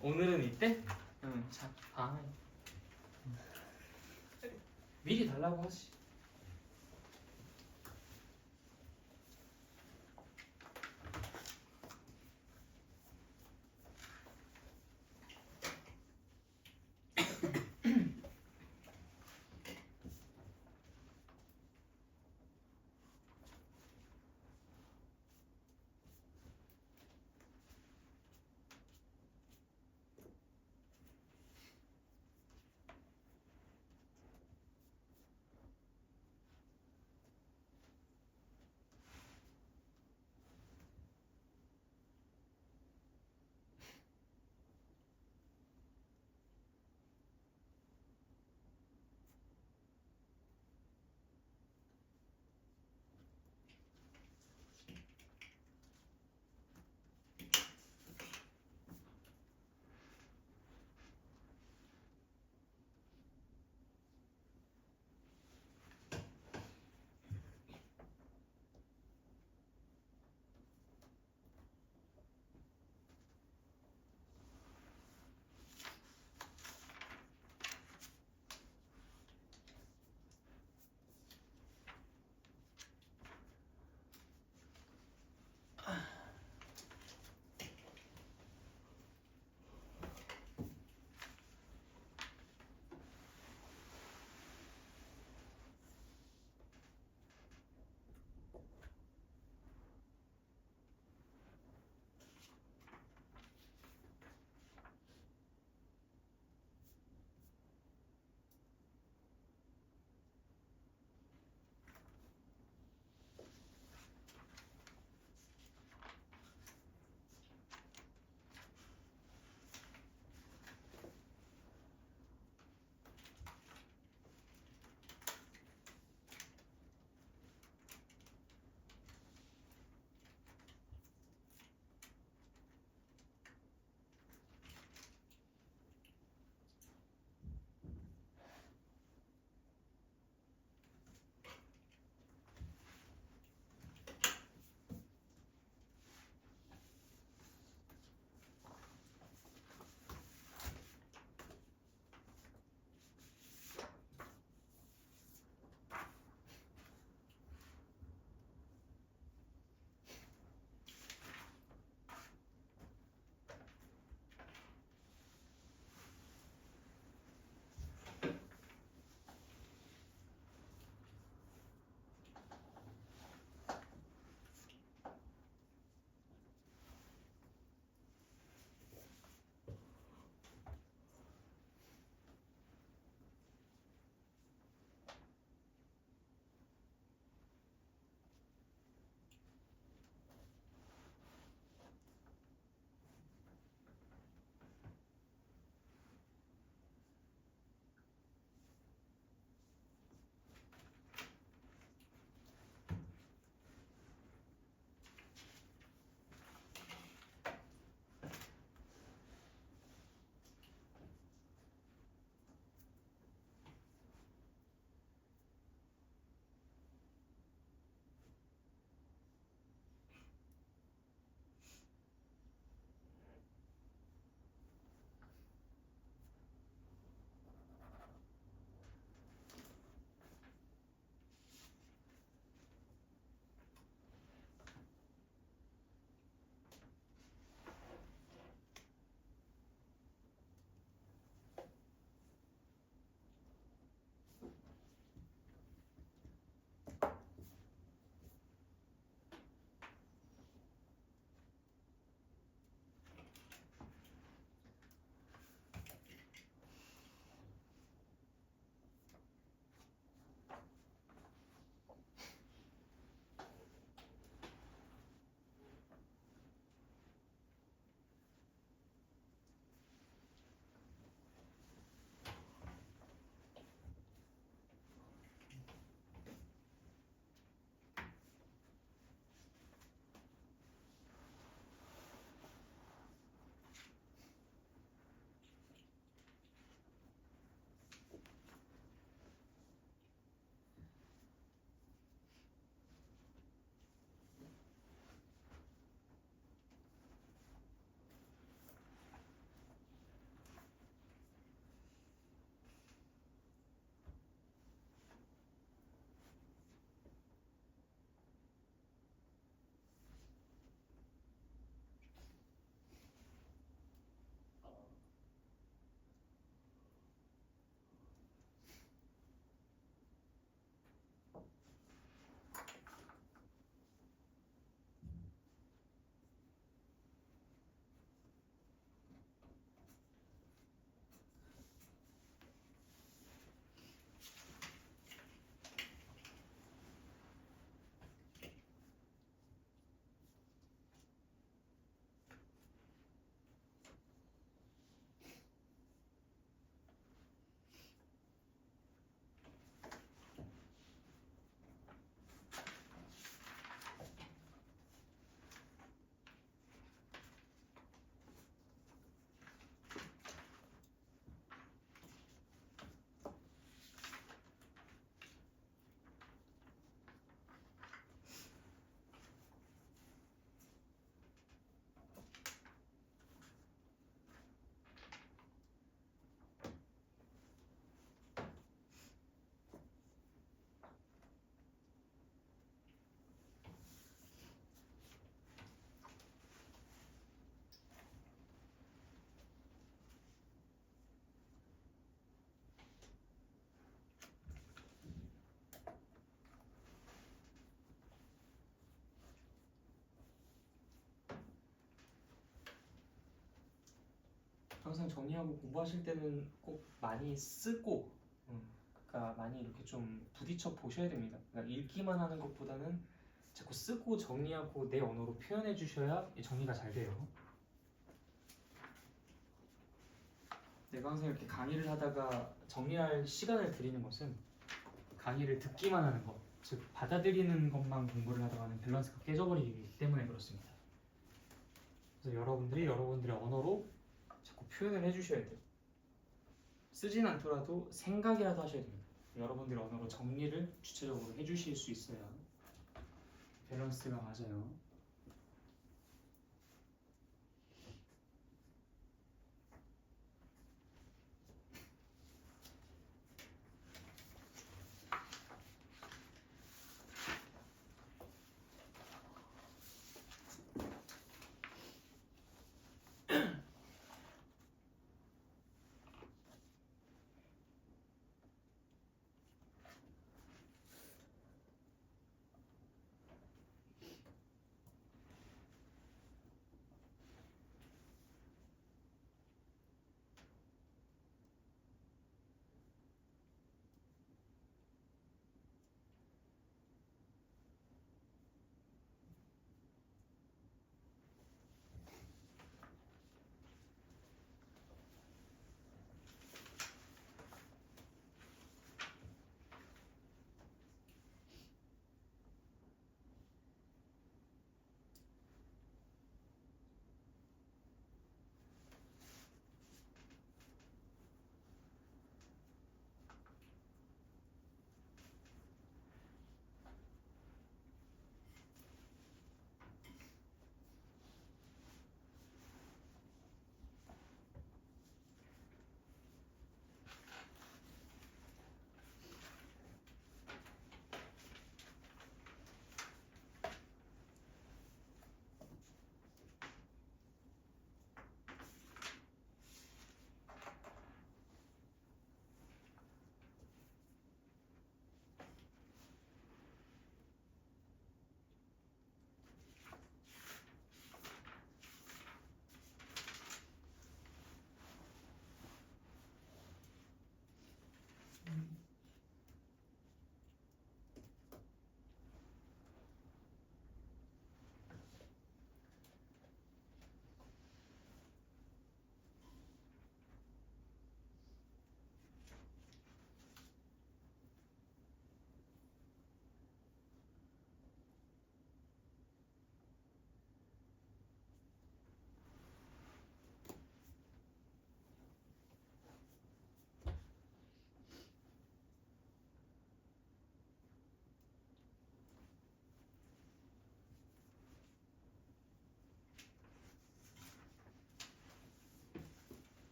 오늘은 이때? 응, 자, 미리 달라고 하지. 항상 정리하고 공부하실 때는 꼭 많이 쓰고, 그러니까 많이 이렇게 좀 부딪혀 보셔야 됩니다. 그러니까 읽기만 하는 것보다는 자꾸 쓰고 정리하고 내 언어로 표현해 주셔야 이 정리가 잘 돼요. 내가 항상 이렇게 강의를 하다가 정리할 시간을 드리는 것은 강의를 듣기만 하는 것, 즉 받아들이는 것만 공부를 하다가는 밸런스가 깨져버리기 때문에 그렇습니다. 그래서 여러분들이 여러분들의 언어로 자꾸 표현을 해주셔야 돼요. 쓰진 않더라도 생각이라도 하셔야 됩니다. 여러분들의 언어로 정리를 주체적으로 해주실 수 있어야 밸런스가 맞아요.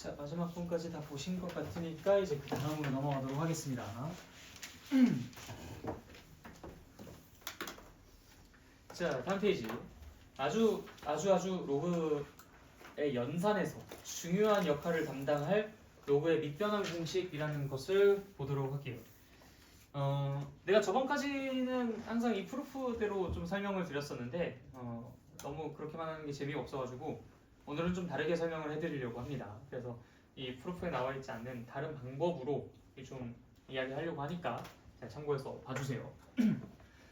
자, 마지막 분까지 다 보신 것 같으니까 이제 그 다음으로 넘어가도록 하겠습니다. 자, 다음 페이지. 아주 로그의 연산에서 중요한 역할을 담당할 로그의 밑변환 공식이라는 것을 보도록 할게요. 내가 저번까지는 항상 이 프루프대로 좀 설명을 드렸었는데 너무 그렇게만 하는 게 재미가 없어가지고 오늘은 좀 다르게 설명을 해드리려고 합니다. 그래서 이 프루프에 나와 있지 않는 다른 방법으로 좀 이야기하려고 하니까 잘 참고해서 봐주세요.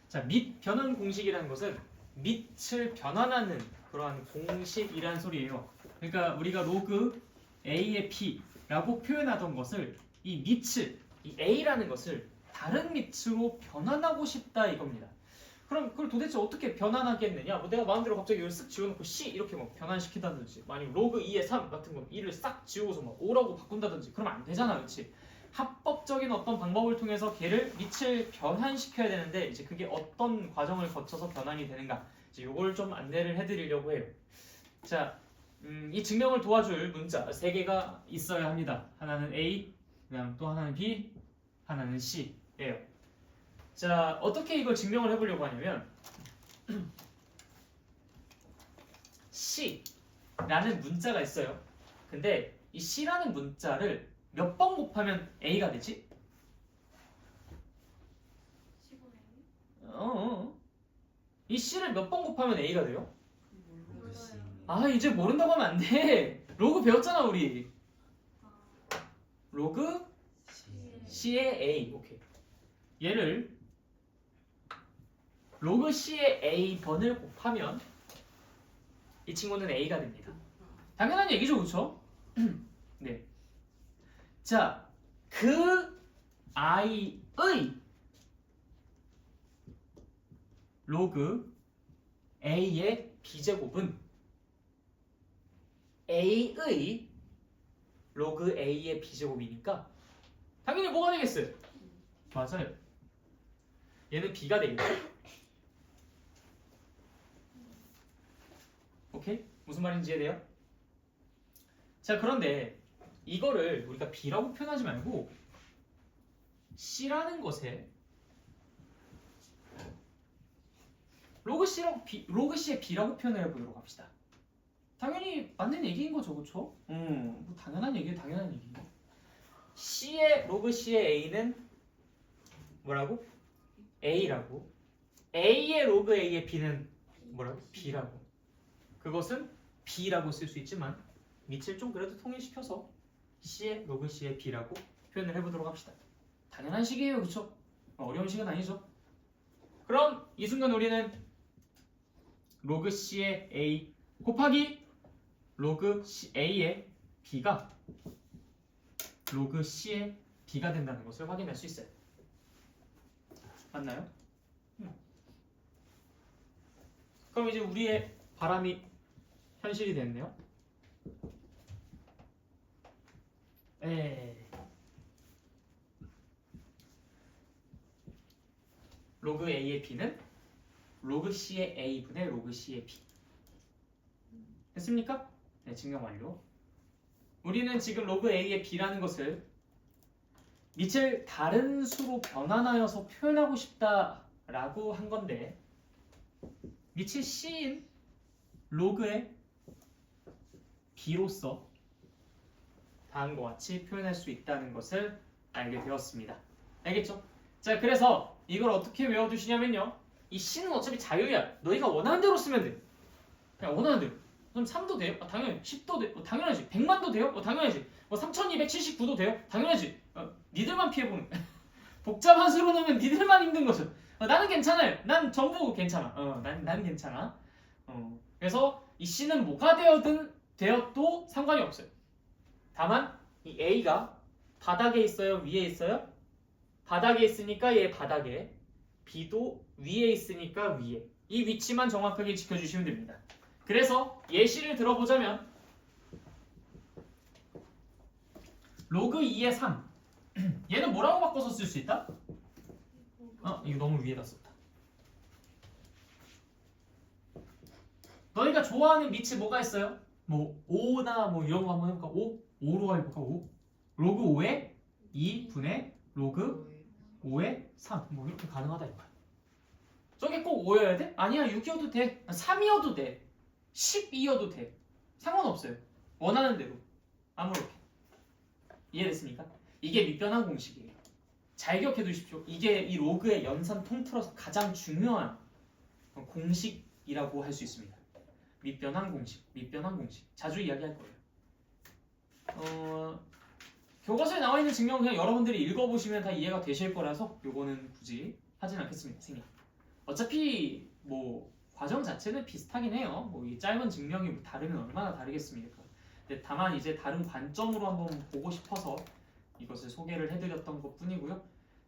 자, 밑 변환 공식이라는 것은 밑을 변환하는 그러한 공식이란 소리예요. 그러니까 우리가 로그 a의 p라고 표현하던 것을 이 밑을, 이 a라는 것을 다른 밑으로 변환하고 싶다 이겁니다. 그럼 그걸 도대체 어떻게 변환하겠느냐? 뭐 내가 마음대로 갑자기 이걸 쓱 지워놓고 c 이렇게 뭐 변환시킨다든지, 아니면 로그 2의 3 같은 거 2를 싹 지우고서 뭐 5라고 바꾼다든지 그러면 안 되잖아, 그렇지? 합법적인 어떤 방법을 통해서 걔를 밑을 변환시켜야 되는데 이제 그게 어떤 과정을 거쳐서 변환이 되는가? 이제 요걸 좀 안내를 해드리려고 해요. 자, 이 증명을 도와줄 문자 3개가 있어야 합니다. 하나는 A, 그다음 또 하나는 B, 하나는 C예요. 자, 어떻게 이걸 증명을 해보려고 하냐면 C라는 문자가 있어요. 근데 이 C라는 문자를 몇 번 곱하면 A가 되지? 15네. 이 C를 몇 번 곱하면 A가 돼요? 로그 C. 아, 이제 모른다고 하면 안 돼. 로그 배웠잖아, 우리. 로그 C의 A. 오케이. 얘를 로그 C의 A번을 곱하면 이 친구는 A가 됩니다. 당연한 얘기죠, 그렇죠? 네. 자, 그 I의 로그 A의 B제곱은 A의 로그 A의 B제곱이니까 당연히 뭐가 되겠어요? 맞아요. 얘는 B가 되겠죠. 오케이? 무슨 말인지 이해돼요? 자, 그런데 이거를 우리가 B라고 표현하지 말고 C라는 것에 로그 C의 B라고 표현을 해보도록 합시다. 당연히 맞는 얘기인 거죠, 그렇죠? 뭐 당연한 얘기예요, 당연한 얘기. 로그 C의 A는 뭐라고? A라고. A의 로그 A의 B는 뭐라고? B라고. 그것은 B라고 쓸 수 있지만 밑을 좀 그래도 통일시켜서 C의 로그 C의 B라고 표현을 해보도록 합시다. 당연한 식이에요, 그렇죠? 어려운 식은 아니죠. 그럼 이 순간 우리는 로그 C의 A 곱하기 로그 A의 B가 로그 C의 B가 된다는 것을 확인할 수 있어요. 맞나요? 그럼 이제 우리의 바람이 현실이 됐네요. 로그 A의 B는 로그 C의 A분의 로그 C의 B. 됐습니까? 네, 증명 완료. 우리는 지금 로그 A의 B라는 것을 밑을 다른 수로 변환하여서 표현하고 싶다라고 한 건데 밑이 C인 로그의 B로서 다음과 같이 표현할 수 있다는 것을 알게 되었습니다. 알겠죠? 자, 그래서 이걸 어떻게 외워두시냐면요. 이 C는 어차피 자유야. 너희가 원하는 대로 쓰면 돼. 그냥 원하는 대로. 그럼 3도 돼요? 당연히. 10도 돼요? 당연하지. 100만도 돼요? 당연하지. 3279도 돼요? 당연하지. 니들만 피해보는 복잡한 수로 넣으면 니들만 힘든 거죠. 나는 괜찮아요. 난 전부 괜찮아. 난 괜찮아. 그래서 이 C는 뭐가 되어도 상관이 없어요. 다만 이 A가 바닥에 있어요? 위에 있어요? 바닥에 있으니까 얘 바닥에, B도 위에 있으니까 위에. 이 위치만 정확하게 지켜주시면 됩니다. 그래서 예시를 들어보자면 로그 2의 3 얘는 뭐라고 바꿔서 쓸 수 있다? 이거 너무 위에다 썼다. 너희가 좋아하는 밑이 뭐가 있어요? 뭐 5나 뭐 이런 거 한번 해볼까? 5? 5로 해볼까? 5? 로그 5에 2분의 로그 5에 3. 뭐 이렇게 가능하다 이거야. 저게 꼭 5여야 돼? 아니야. 6이어도 돼. 3이어도 돼. 12여도 돼. 상관없어요. 원하는 대로. 아무렇게. 이해됐습니까? 이게 밑변환 공식이에요. 잘 기억해 두십시오. 이게 이 로그의 연산 통틀어서 가장 중요한 공식이라고 할 수 있습니다. 밑변환 공식, 밑변환 공식. 자주 이야기할 거예요. 교과서에 나와 있는 증명은 그냥 여러분들이 읽어보시면 다 이해가 되실 거라서 요거는 굳이 하진 않겠습니다. 생략. 어차피 뭐 과정 자체는 비슷하긴 해요. 뭐 이 짧은 증명이 뭐 다르면 얼마나 다르겠습니까? 근데 다만 이제 다른 관점으로 한번 보고 싶어서 이것을 소개를 해드렸던 것 뿐이고요.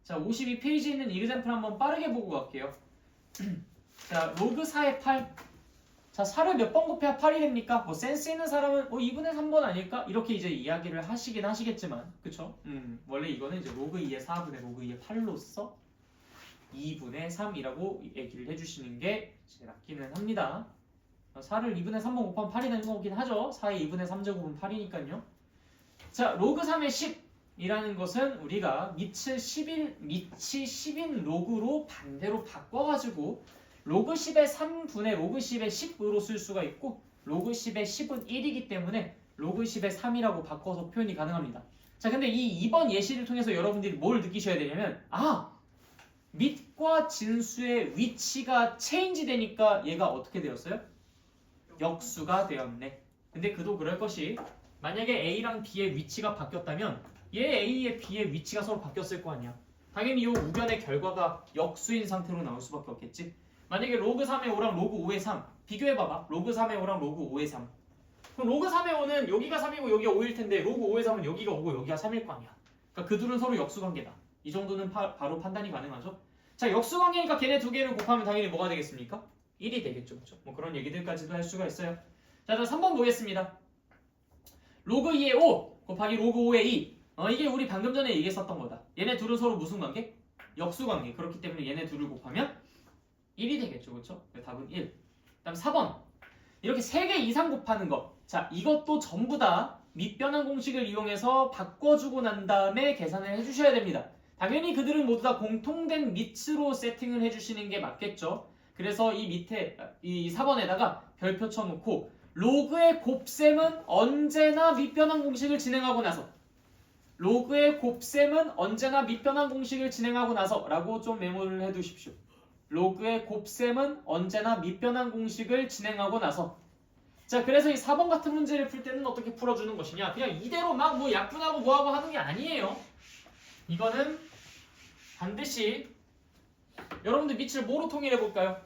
자, 52페이지에 있는 이그젬플 한번 빠르게 보고 갈게요. 자, 로그 4의 8. 자, 4를 몇 번 곱해야 8이 됩니까? 뭐 센스 있는 사람은 2분의 3번 아닐까? 이렇게 이제 이야기를 하시긴 하시겠지만, 그쵸? 원래 이거는 이제 로그 2의 4분의 로그 2의 8로서 2분의 3이라고 얘기를 해주시는 게 제일 낫기는 합니다. 4를 2분의 3번 곱하면 8이 되는 거긴 하죠. 4의 2분의 3제곱은 8이니까요. 자, 로그 3의 10이라는 것은 우리가 밑이 10인 로그로 반대로 바꿔가지고 로그 10의 3분의 로그 10의 10으로 쓸 수가 있고 로그 10의 10은 1이기 때문에 로그 10의 3이라고 바꿔서 표현이 가능합니다. 자, 근데 이 2번 예시를 통해서 여러분들이 뭘 느끼셔야 되냐면 밑과 진수의 위치가 체인지 되니까 얘가 어떻게 되었어요? 역수가 되었네. 근데 그도 그럴 것이 만약에 A랑 B의 위치가 바뀌었다면 얘 A의 B의 위치가 서로 바뀌었을 거 아니야. 당연히 이 우변의 결과가 역수인 상태로 나올 수밖에 없겠지. 만약에 로그 3의 5랑 로그 5의 3 비교해봐봐. 로그 3의 5랑 로그 5의 3. 그럼 로그 3의 5는 여기가 3이고 여기가 5일 텐데 로그 5의 3은 여기가 5고 여기가 3일 거 아니야. 그러니까 그 둘은 서로 역수관계다. 이 정도는 바로 판단이 가능하죠. 자, 역수관계니까 걔네 두 개를 곱하면 당연히 뭐가 되겠습니까? 1이 되겠죠. 그렇죠? 뭐 그런 얘기들까지도 할 수가 있어요. 자, 3번 보겠습니다. 로그 2의 5 곱하기 로그 5의 2. 이게 우리 방금 전에 얘기했었던 거다. 얘네 둘은 서로 무슨 관계? 역수관계. 그렇기 때문에 얘네 둘을 곱하면 1이 되겠죠. 그렇죠? 답은 1. 그다음 4번. 이렇게 3개 이상 곱하는 거. 자, 이것도 전부 다 밑변환 공식을 이용해서 바꿔주고 난 다음에 계산을 해주셔야 됩니다. 당연히 그들은 모두 다 공통된 밑으로 세팅을 해주시는 게 맞겠죠. 그래서 이 밑에 이 4번에다가 별표 쳐놓고 로그의 곱셈은 언제나 밑변환 공식을 진행하고 나서 로그의 곱셈은 언제나 밑변환 공식을 진행하고 나서 라고 좀 메모를 해두십시오. 로그의 곱셈은 언제나 밑변환 공식을 진행하고 나서. 자, 그래서 이 4번 같은 문제를 풀 때는 어떻게 풀어주는 것이냐. 그냥 이대로 막 뭐 약분하고 뭐하고 하는 게 아니에요. 이거는 반드시 여러분들 밑을 뭐로 통일해 볼까요?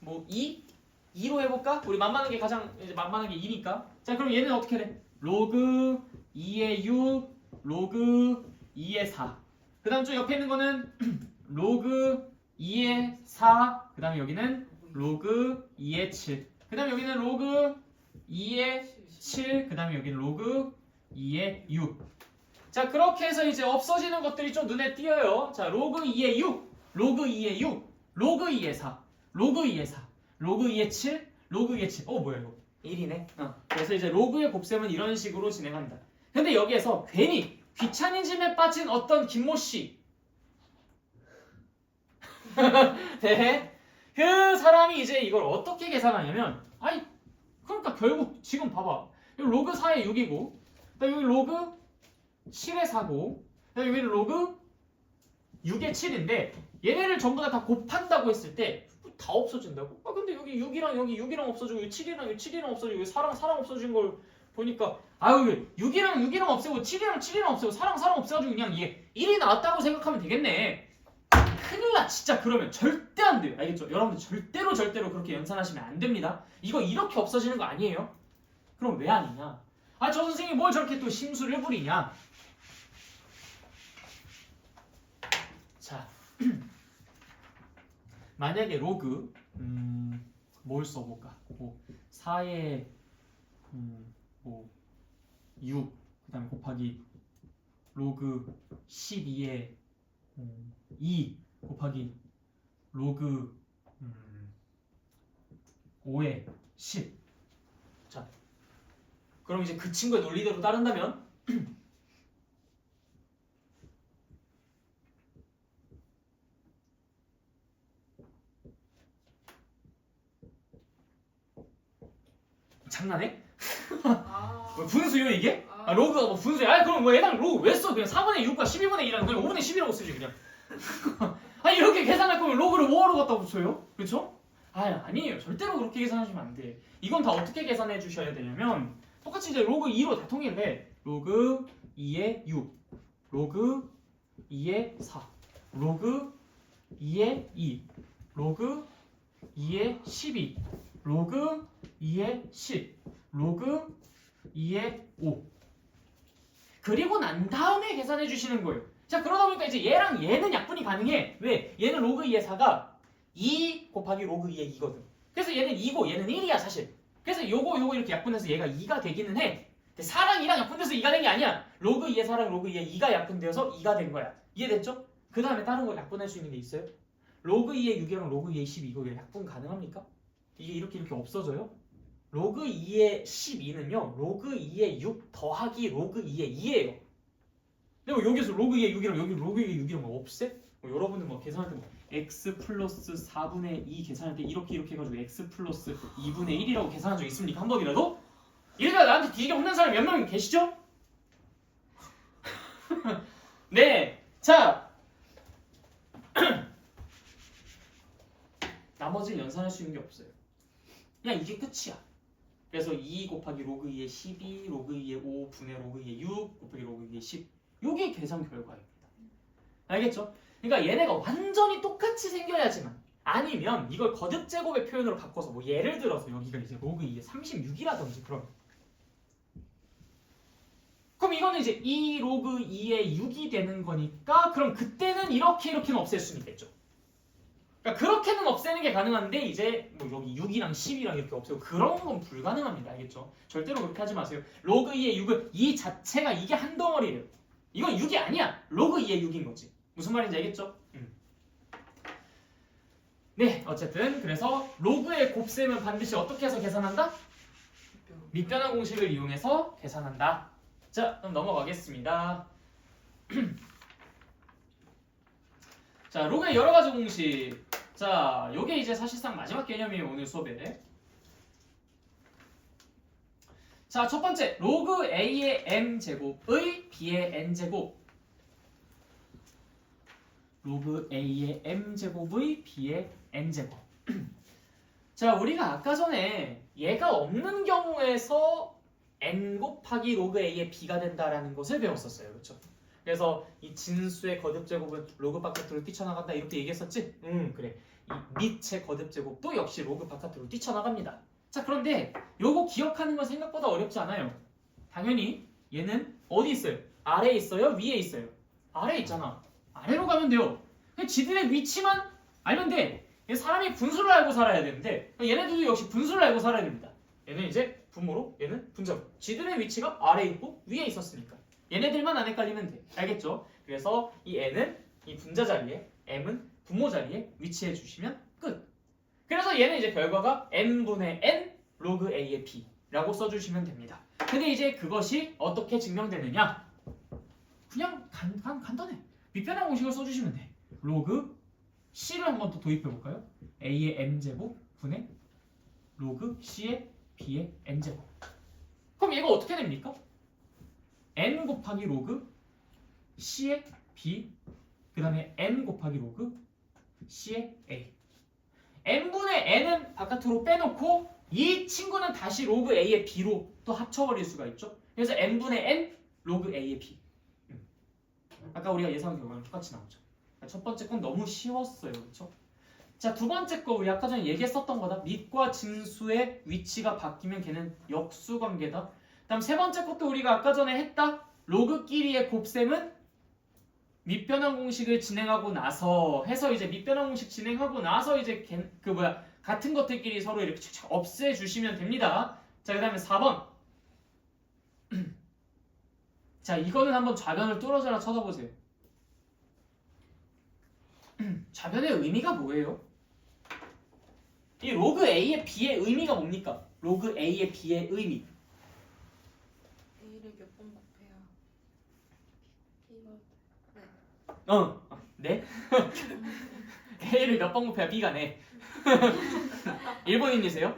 뭐 2로 해볼까? 우리 만만한 게 가장 이제 만만한 게 2니까. 자, 그럼 얘는 어떻게 돼? 로그 2의 6, 로그 2의 4. 그 다음 저 옆에 있는 거는 로그 2의 4. 그 다음에 여기는 로그 2의 7. 그 다음에 여기는 로그 2의 7. 그 다음에 여기는 로그 2의 6. 자, 그렇게 해서 이제 없어지는 것들이 좀 눈에 띄어요. 자, 로그 2의 6, 로그 2의 6, 로그 2의 4, 로그 2의 4, 로그 2의 7, 로그 2의 7. 뭐야 이거? 1이네. 그래서 이제 로그의 곱셈은 이런 식으로 진행한다. 근데 여기에서 괜히 귀차니즘에 빠진 어떤 김모씨 네. 그 사람이 이제 이걸 어떻게 계산하냐면 그러니까 결국 지금 봐봐. 여기 로그 4의 6이고 여기 로그 7의 4고 여기는 로그 6의 7인데 얘네를 전부 다 곱한다고 했을 때 다 없어진다고? 근데 여기 6이랑 여기 6이랑 없어지고 여기 7이랑 여기 7이랑 없어지고 여기 4랑 4랑 없어진 걸 보니까 6이랑 6이랑 없애고 7이랑 7이랑 없애고 4랑 4랑 없애가지고 그냥 이게 1이 나왔다고 생각하면 되겠네. 큰일 나 진짜. 그러면 절대 안 돼요. 알겠죠? 여러분들 절대로 그렇게 연산하시면 안 됩니다. 이거 이렇게 없어지는 거 아니에요? 그럼 왜 아니냐? 저 선생님이 뭘 저렇게 또 심술을 부리냐? 자, 만약에 로그 뭘 써볼까? 4의 6 그다음에 곱하기 로그 12의 2 곱하기 로그 5의 10. 자, 그럼 이제 그 친구의 논리대로 따른다면 장난해? 아. 뭐 분수요 이게? 아, 로그가 뭐 분수야? 아 그럼 뭐 얘랑 로그 왜 써? 그냥 4분의 6과 12분의 1이랑 그냥 5분의 10이라고 쓰지 그냥. 아니 이렇게 계산할 거면 로그를 뭐하러 갖다 붙여요? 그렇죠? 아니에요. 절대로 그렇게 계산하시면 안 돼. 이건 다 어떻게 계산해 주셔야 되냐면 똑같이 이제 로그 2로 다 통일을 해. 로그 2의 6, 로그 2의 4, 로그 2의 2, 로그 2의 12, 로그 2의 10, 로그 2의 5. 그리고 난 다음에 계산해 주시는 거예요. 자 그러다 보니까 이제 얘랑 얘는 약분이 가능해. 왜? 얘는 로그 2의 4가 2 곱하기 로그 2의 2거든. 그래서 얘는 2고 얘는 1이야 사실. 그래서 요거 이렇게 약분해서 얘가 2가 되기는 해. 근데 4랑 2랑 약분돼서 2가 된 게 아니야. 로그 2의 4랑 로그 2의 2가 약분되어서 2가 된 거야. 이해됐죠? 그 다음에 다른 거 약분할 수 있는 게 있어요? 로그 2의 6이랑 로그 2의 12 이거 약분 가능합니까? 이게 이렇게 없어져요? 로그 2의 12는요 로그 2의 6 더하기 로그 2의 2예요. 근데 뭐 여기서 로그 2의 6이랑 여기 로그 2의 6이랑 뭐 없애? 뭐 여러분들 뭐 계산할 때 뭐 x 플러스 4분의 2 계산할 때 이렇게 해가지고 x 플러스 2분의 1이라고 계산한 적 있습니까? 한 번이라도? 이러다 나한테 뒤지게 혼난 사람 몇 명 계시죠? 네, 자 나머지는 연산할 수 있는 게 없어요. 그냥 이게 끝이야. 그래서 2 곱하기 로그 2의 12, 로그 2의 5 분의 로그 2의 6 곱하기 로그 2의 10 요게 계산 결과입니다. 알겠죠? 그러니까 얘네가 완전히 똑같이 생겨야지만 아니면 이걸 거듭 제곱의 표현으로 바꿔서 뭐 예를 들어서 여기가 이제 로그 2의 36이라든지 그럼 이거는 이제 2 로그 2의 6이 되는 거니까 그럼 그때는 이렇게는 없앨 수는 있겠죠. 그러니까 그렇게는 없애는 게 가능한데 이제 뭐 여기 6이랑 10이랑 이렇게 없애고 그런 건 불가능합니다. 알겠죠? 절대로 그렇게 하지 마세요. 로그 2의 6은 이 자체가 이게 한 덩어리래요. 이건 6이 아니야. 로그 2의 6인 거지. 무슨 말인지 알겠죠? 네, 어쨌든 그래서 로그의 곱셈은 반드시 어떻게 해서 계산한다? 밑변환 공식을 이용해서 계산한다. 자, 그럼 넘어가겠습니다. 자, 로그의 여러 가지 공식. 자, 요게 이제 사실상 마지막 개념이에요, 오늘 수업에. 자, 첫 번째, 로그 A의 m제곱의 B의 n제곱. 로그 A의 m제곱의 B의 n제곱. 자, 우리가 아까 전에 얘가 없는 경우에서 n 곱하기 로그 A의 B가 된다라는 것을 배웠었어요. 그렇죠? 그래서 이 진수의 거듭제곱은 로그 바깥으로 뛰쳐나간다 이렇게 얘기했었지? 그래. 이 밑의 거듭제곱도 역시 로그 바깥으로 뛰쳐나갑니다. 자, 그런데 요거 기억하는 건 생각보다 어렵지 않아요. 당연히 얘는 어디 있어요? 아래에 있어요? 위에 있어요? 아래에 있잖아. 아래로 가면 돼요. 그냥 지들의 위치만 알면 돼. 사람이 분수를 알고 살아야 되는데 얘네들도 역시 분수를 알고 살아야 됩니다. 얘는 이제 분모로, 얘는 분자로. 지들의 위치가 아래에 있고 위에 있었으니까 얘네들만 안 헷갈리면 돼. 알겠죠? 그래서 이 n은 이 분자 자리에, m은 분모 자리에 위치해 주시면 끝. 그래서 얘는 이제 결과가 n분의 n 로그 a의 b라고 써주시면 됩니다. 근데 이제 그것이 어떻게 증명되느냐? 그냥 간단해. 밑변환 공식을 써주시면 돼. 로그 c를 한번 더 도입해 볼까요? a의 m제곱 분의 로그 c의 b의 n제곱. 그럼 얘가 어떻게 됩니까? n 곱하기 로그 c의 b 그 다음에 n 곱하기 로그 c의 a. n분의 n은 바깥으로 빼놓고 이 친구는 다시 로그 a의 b로 또 합쳐버릴 수가 있죠. 그래서 n분의 n 로그 a의 b. 아까 우리가 예상한 결과랑 똑같이 나오죠. 첫 번째 건 너무 쉬웠어요. 그렇죠? 자, 두 번째 거 우리 아까 전에 얘기했었던 거다. 밑과 진수의 위치가 바뀌면 걔는 역수관계다. 다음 세 번째 것도 우리가 아까 전에 했다. 로그끼리의 곱셈은 밑변환 공식을 진행하고 나서 해서 이제 밑변환 공식 진행하고 나서 이제 같은 것들끼리 서로 이렇게 착착 없애주시면 됩니다. 자, 그 다음에 4번. 자, 이거는 한번 좌변을 뚫어져라 쳐다보세요. 좌변의 의미가 뭐예요? 이 로그 A의 B의 의미가 뭡니까? 로그 A의 B의 의미. A를 몇 번 곱해야 네? A를 몇 번 곱해야 B가 네. 일본인이세요?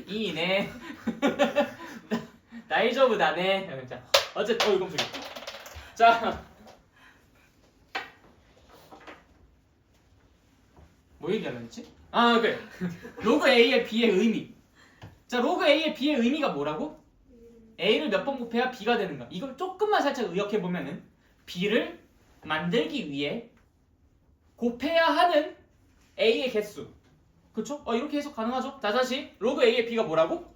이네. 다이저브 다네. 자, 어쨌든 이건 소리. 자, 뭐 얘기하면 했지? 아, 그래. 로그 A의 B의 의미. 자, 로그 A의 B의 의미가 뭐라고? A를 몇 번 곱해야 B가 되는가? 이걸 조금만 살짝 의역해 보면은 B를 만들기 위해 곱해야 하는 A의 개수. 그쵸? 이렇게 해석 가능하죠? 자, 다시 로그 A의 B가 뭐라고?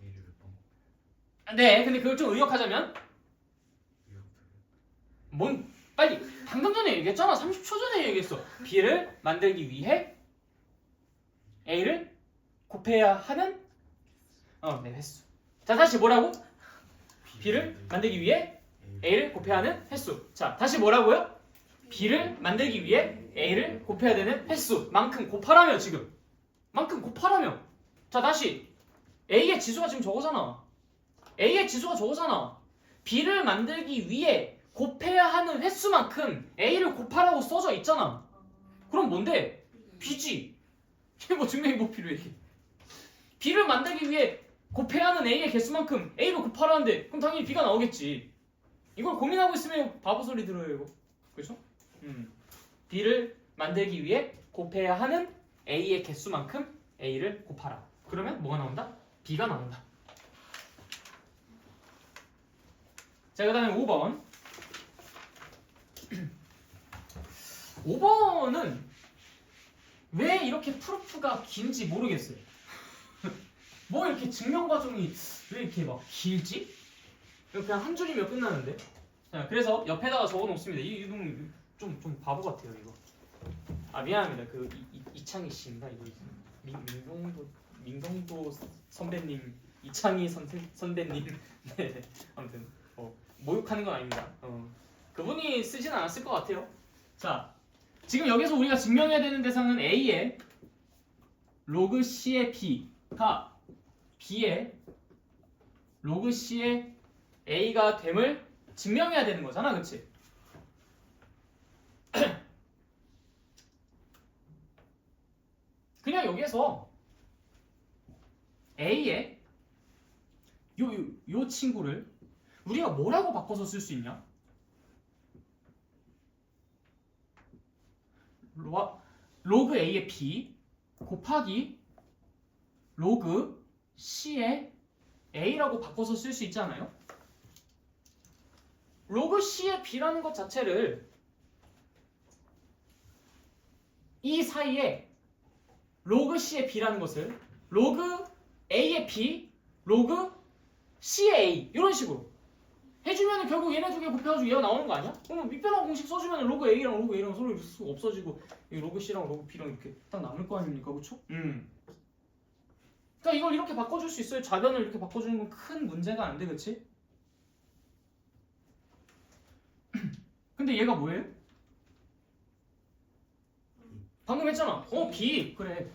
A를 몇번 네, 근데 그걸 좀 의역하자면 뭔 빨리 방금 전에 얘기했잖아. 30초 전에 얘기했어. B를 만들기 위해 A를 곱해야 하는 네, 횟수. 자, 다시 뭐라고? B를 만들기 위해 A를 곱해야 하는 횟수. 자, 다시 뭐라고요? B를 만들기 위해 A를 곱해야 되는 횟수만큼 곱하라며 지금. 만큼 곱하라며. 자, 다시 A의 지수가 지금 저거잖아. A의 지수가 저거잖아. B를 만들기 위해 곱해야 하는 횟수만큼 A를 곱하라고 써져 있잖아. 그럼 뭔데? B지. 이게 뭐 증명이 뭐 필요해 이게. B를 만들기 위해 곱해야 하는 A의 개수만큼 A를 곱하라는데 그럼 당연히 B가 나오겠지. 이걸 고민하고 있으면 바보 소리 들어요 이거. 그렇죠? B를 만들기 위해 곱해야 하는 A의 개수만큼 A를 곱하라. 그러면 뭐가 나온다? B가 나온다. 자, 그 다음에 5번. 5번은 왜 이렇게 프루프가 긴지 모르겠어요. 뭐 이렇게 증명 과정이 왜 이렇게 막 길지? 그냥 한 줄이면 끝나는데. 자, 그래서 옆에다가 적어 놓습니다. 이분 좀 바보 같아요 이거. 아, 미안합니다. 그 이창희 씨인가 이거 민성도 선배님, 이창희 선배님. 네, 아무튼 모욕하는 건 아닙니다. 그분이 쓰진 않았을 것 같아요. 자, 지금 여기서 우리가 증명해야 되는 대상은 A의 로그 C의 B가 B의 로그 C의 A가 됨을 증명해야 되는 거잖아, 그치? 그냥 여기에서 A의 요 친구를 우리가 뭐라고 바꿔서 쓸 수 있냐? 로그 A의 B 곱하기 로그 C의 A라고 바꿔서 쓸 수 있지 않아요? 로그 C의 B라는 것 자체를 이 사이에 로그 C의 B라는 것을 로그 A의 B, 로그 C의 A 이런 식으로 해주면 결국 얘네 두 개 곱해가지고 얘가 나오는 거 아니야? 그러면 밑변환 공식 써주면 로그 A랑 로그 A랑 서로 수가 없어지고 로그 C랑 로그 B랑 이렇게 딱 남을 거 아닙니까? 그쵸? 그러니까 이걸 이렇게 바꿔줄 수 있어요. 좌변을 이렇게 바꿔주는 건 큰 문제가 안 돼, 그치? 근데 얘가 뭐예요? 방금 했잖아. B. 그래.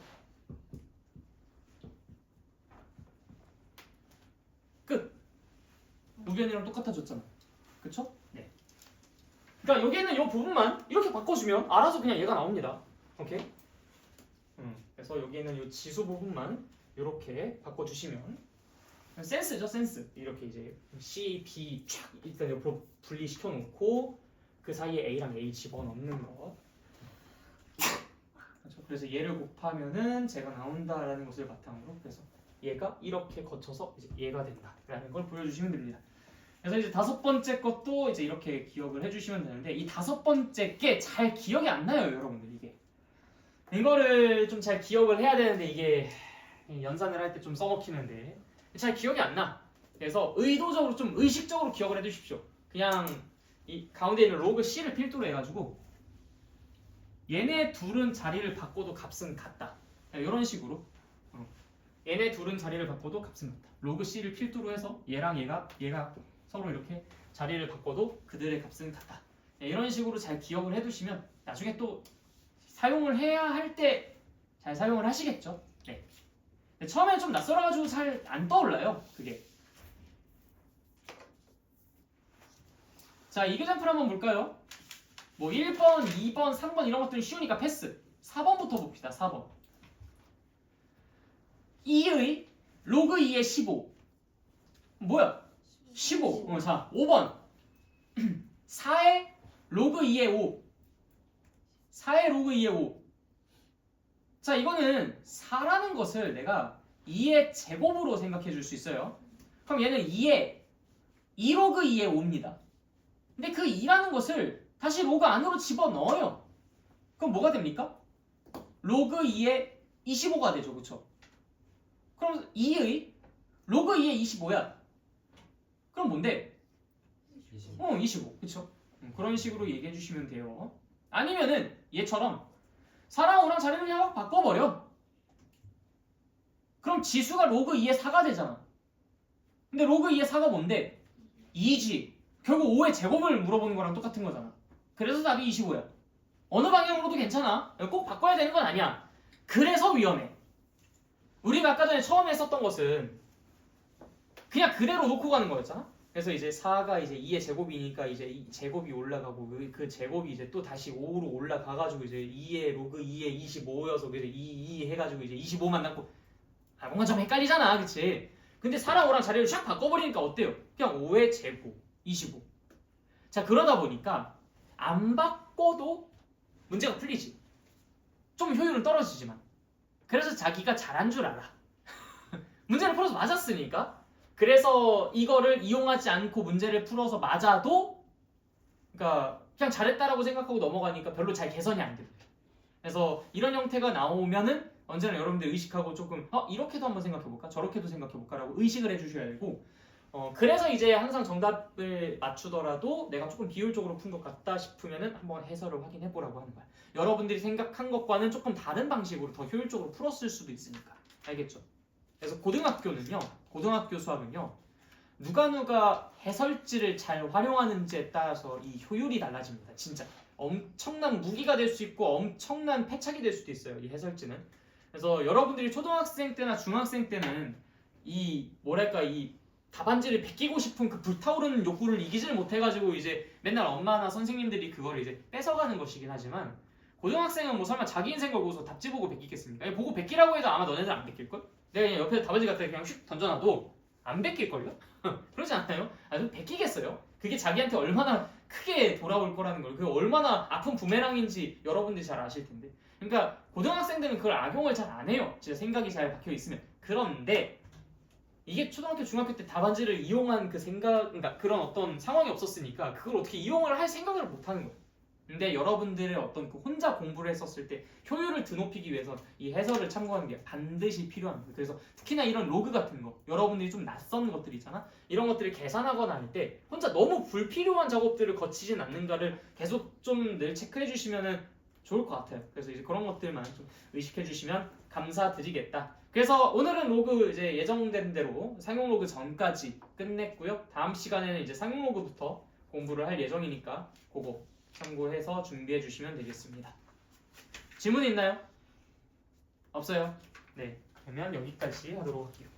끝. 우변이랑 똑같아졌잖아. 그쵸? 네. 그러니까 여기에는 이 부분만 이렇게 바꿔주면 알아서 그냥 얘가 나옵니다. 오케이? 그래서 여기에는 이 지수 부분만 이렇게 바꿔주시면 센스죠, 센스. 이렇게 이제 C, B 촥 일단 옆으로 분리시켜 놓고 그 사이에 A랑 A 집어넣는 것. 그렇죠? 그래서 얘를 곱하면은 제가 나온다라는 것을 바탕으로 그래서 얘가 이렇게 거쳐서 이제 얘가 된다라는 걸 보여주시면 됩니다. 그래서 이제 다섯 번째 것도 이제 이렇게 기억을 해주시면 되는데 이 다섯 번째 게 잘 기억이 안 나요, 여러분들. 이거를 좀 잘 기억을 해야 되는데 이게 연산을 할 때 좀 써먹히는데 잘 기억이 안 나. 그래서 의도적으로 좀 의식적으로 기억을 해두십시오. 그냥 이 가운데 있는 로그 C를 필두로 해가지고 얘네 둘은 자리를 바꿔도 값은 같다. 이런 식으로 얘네 둘은 자리를 바꿔도 값은 같다. 로그 C를 필두로 해서 얘랑 얘가 서로 이렇게 자리를 바꿔도 그들의 값은 같다. 이런 식으로 잘 기억을 해두시면 나중에 또 사용을 해야 할 때 잘 사용을 하시겠죠. 네. 처음에는 좀 낯설어가지고 잘 안 떠올라요. 그게. 자, 이교점풀 한번 볼까요? 뭐 1번, 2번, 3번 이런 것들은 쉬우니까 패스. 4번부터 봅시다. 4번. 2의 로그 2의 15. 뭐야? 15. 자, 5번. 4의 로그 2의 5. 4의 로그 2의 5. 자, 이거는 4라는 것을 내가 2의 제곱으로 생각해 줄 수 있어요. 그럼 얘는 2의 2로그 2의 5입니다. 근데 그 2라는 것을 다시 로그 안으로 집어넣어요. 그럼 뭐가 됩니까? 로그 2의 25가 되죠. 그쵸? 그럼 2의 로그 2의 25야. 그럼 뭔데? 25. 그쵸? 그런 식으로 얘기해 주시면 돼요. 아니면은 얘처럼 4랑 5랑 자리를 그냥 확 바꿔버려. 그럼 지수가 로그 2의 4가 되잖아. 근데 로그 2의 4가 뭔데? 2지. 결국 5의 제곱을 물어보는 거랑 똑같은 거잖아. 그래서 답이 25야. 어느 방향으로도 괜찮아. 꼭 바꿔야 되는 건 아니야. 그래서 위험해. 우리가 아까 전에 처음에 썼던 것은 그냥 그대로 놓고 가는 거였잖아. 그래서 이제 4가 이제 2의 제곱이니까 이제 이 제곱이 올라가고 그 제곱이 이제 또 다시 5로 올라가가지고 이제 2의 로그 2의 25여서 그래서 2 해가지고 이제 25만 남고 뭔가 좀 헷갈리잖아. 그치? 근데 4랑 5랑 자리를 샥 바꿔버리니까 어때요? 그냥 5의 제곱 25. 자, 그러다 보니까 안 바꿔도 문제가 풀리지. 좀 효율은 떨어지지만. 그래서 자기가 잘한 줄 알아. 문제를 풀어서 맞았으니까. 그래서 이거를 이용하지 않고 문제를 풀어서 맞아도 그러니까 그냥 잘했다라고 생각하고 넘어가니까 별로 잘 개선이 안 돼. 그래서 이런 형태가 나오면은 언제나 여러분들 의식하고 조금 이렇게도 한번 생각해볼까? 저렇게도 생각해볼까? 라고 의식을 해주셔야 되고 그래서 이제 항상 정답을 맞추더라도 내가 조금 비효율적으로 푼 것 같다 싶으면은 한번 해설을 확인해보라고 하는 거야. 여러분들이 생각한 것과는 조금 다른 방식으로 더 효율적으로 풀었을 수도 있으니까. 알겠죠? 그래서 고등학교는요. 고등학교 수학은요. 누가 해설지를 잘 활용하는지에 따라서 이 효율이 달라집니다. 진짜 엄청난 무기가 될 수 있고 엄청난 패착이 될 수도 있어요. 이 해설지는. 그래서 여러분들이 초등학생 때나 중학생 때는 이 뭐랄까 이 답안지를 베끼고 싶은 그 불타오르는 욕구를 이기지를 못해가지고 이제 맨날 엄마나 선생님들이 그걸 이제 뺏어가는 것이긴 하지만 고등학생은 뭐 설마 자기 인생 걸고서 답지 보고 베끼겠습니까? 보고 베끼라고 해도 아마 너네들 안 베낄걸? 내가 그냥 옆에 답안지 갖다 그냥 휙 던져놔도 안 베낄걸요? 그러지 않나요? 좀 베끼겠어요? 그게 자기한테 얼마나 크게 돌아올 거라는 걸, 그게 얼마나 아픈 부메랑인지 여러분들이 잘 아실 텐데. 그러니까 고등학생들은 그걸 악용을 잘 안 해요. 진짜 생각이 잘 박혀 있으면. 그런데 이게 초등학교, 중학교 때 답안지를 이용한 그 생각, 그러니까 그런 어떤 상황이 없었으니까 그걸 어떻게 이용을 할 생각을 못 하는 거예요. 근데 여러분들의 어떤 그 혼자 공부를 했었을 때 효율을 드높이기 위해서 이 해설을 참고하는 게 반드시 필요합니다. 그래서 특히나 이런 로그 같은 거, 여러분들이 좀 낯선 것들 있잖아. 이런 것들을 계산하거나 할 때 혼자 너무 불필요한 작업들을 거치진 않는가를 계속 좀 늘 체크해 주시면 좋을 것 같아요. 그래서 이제 그런 것들만 좀 의식해 주시면 감사드리겠다. 그래서 오늘은 로그 이제 예정된 대로 상용 로그 전까지 끝냈고요. 다음 시간에는 이제 상용 로그부터 공부를 할 예정이니까 그거 참고해서 준비해 주시면 되겠습니다. 질문 있나요? 없어요? 네, 그러면 여기까지 하도록 할게요.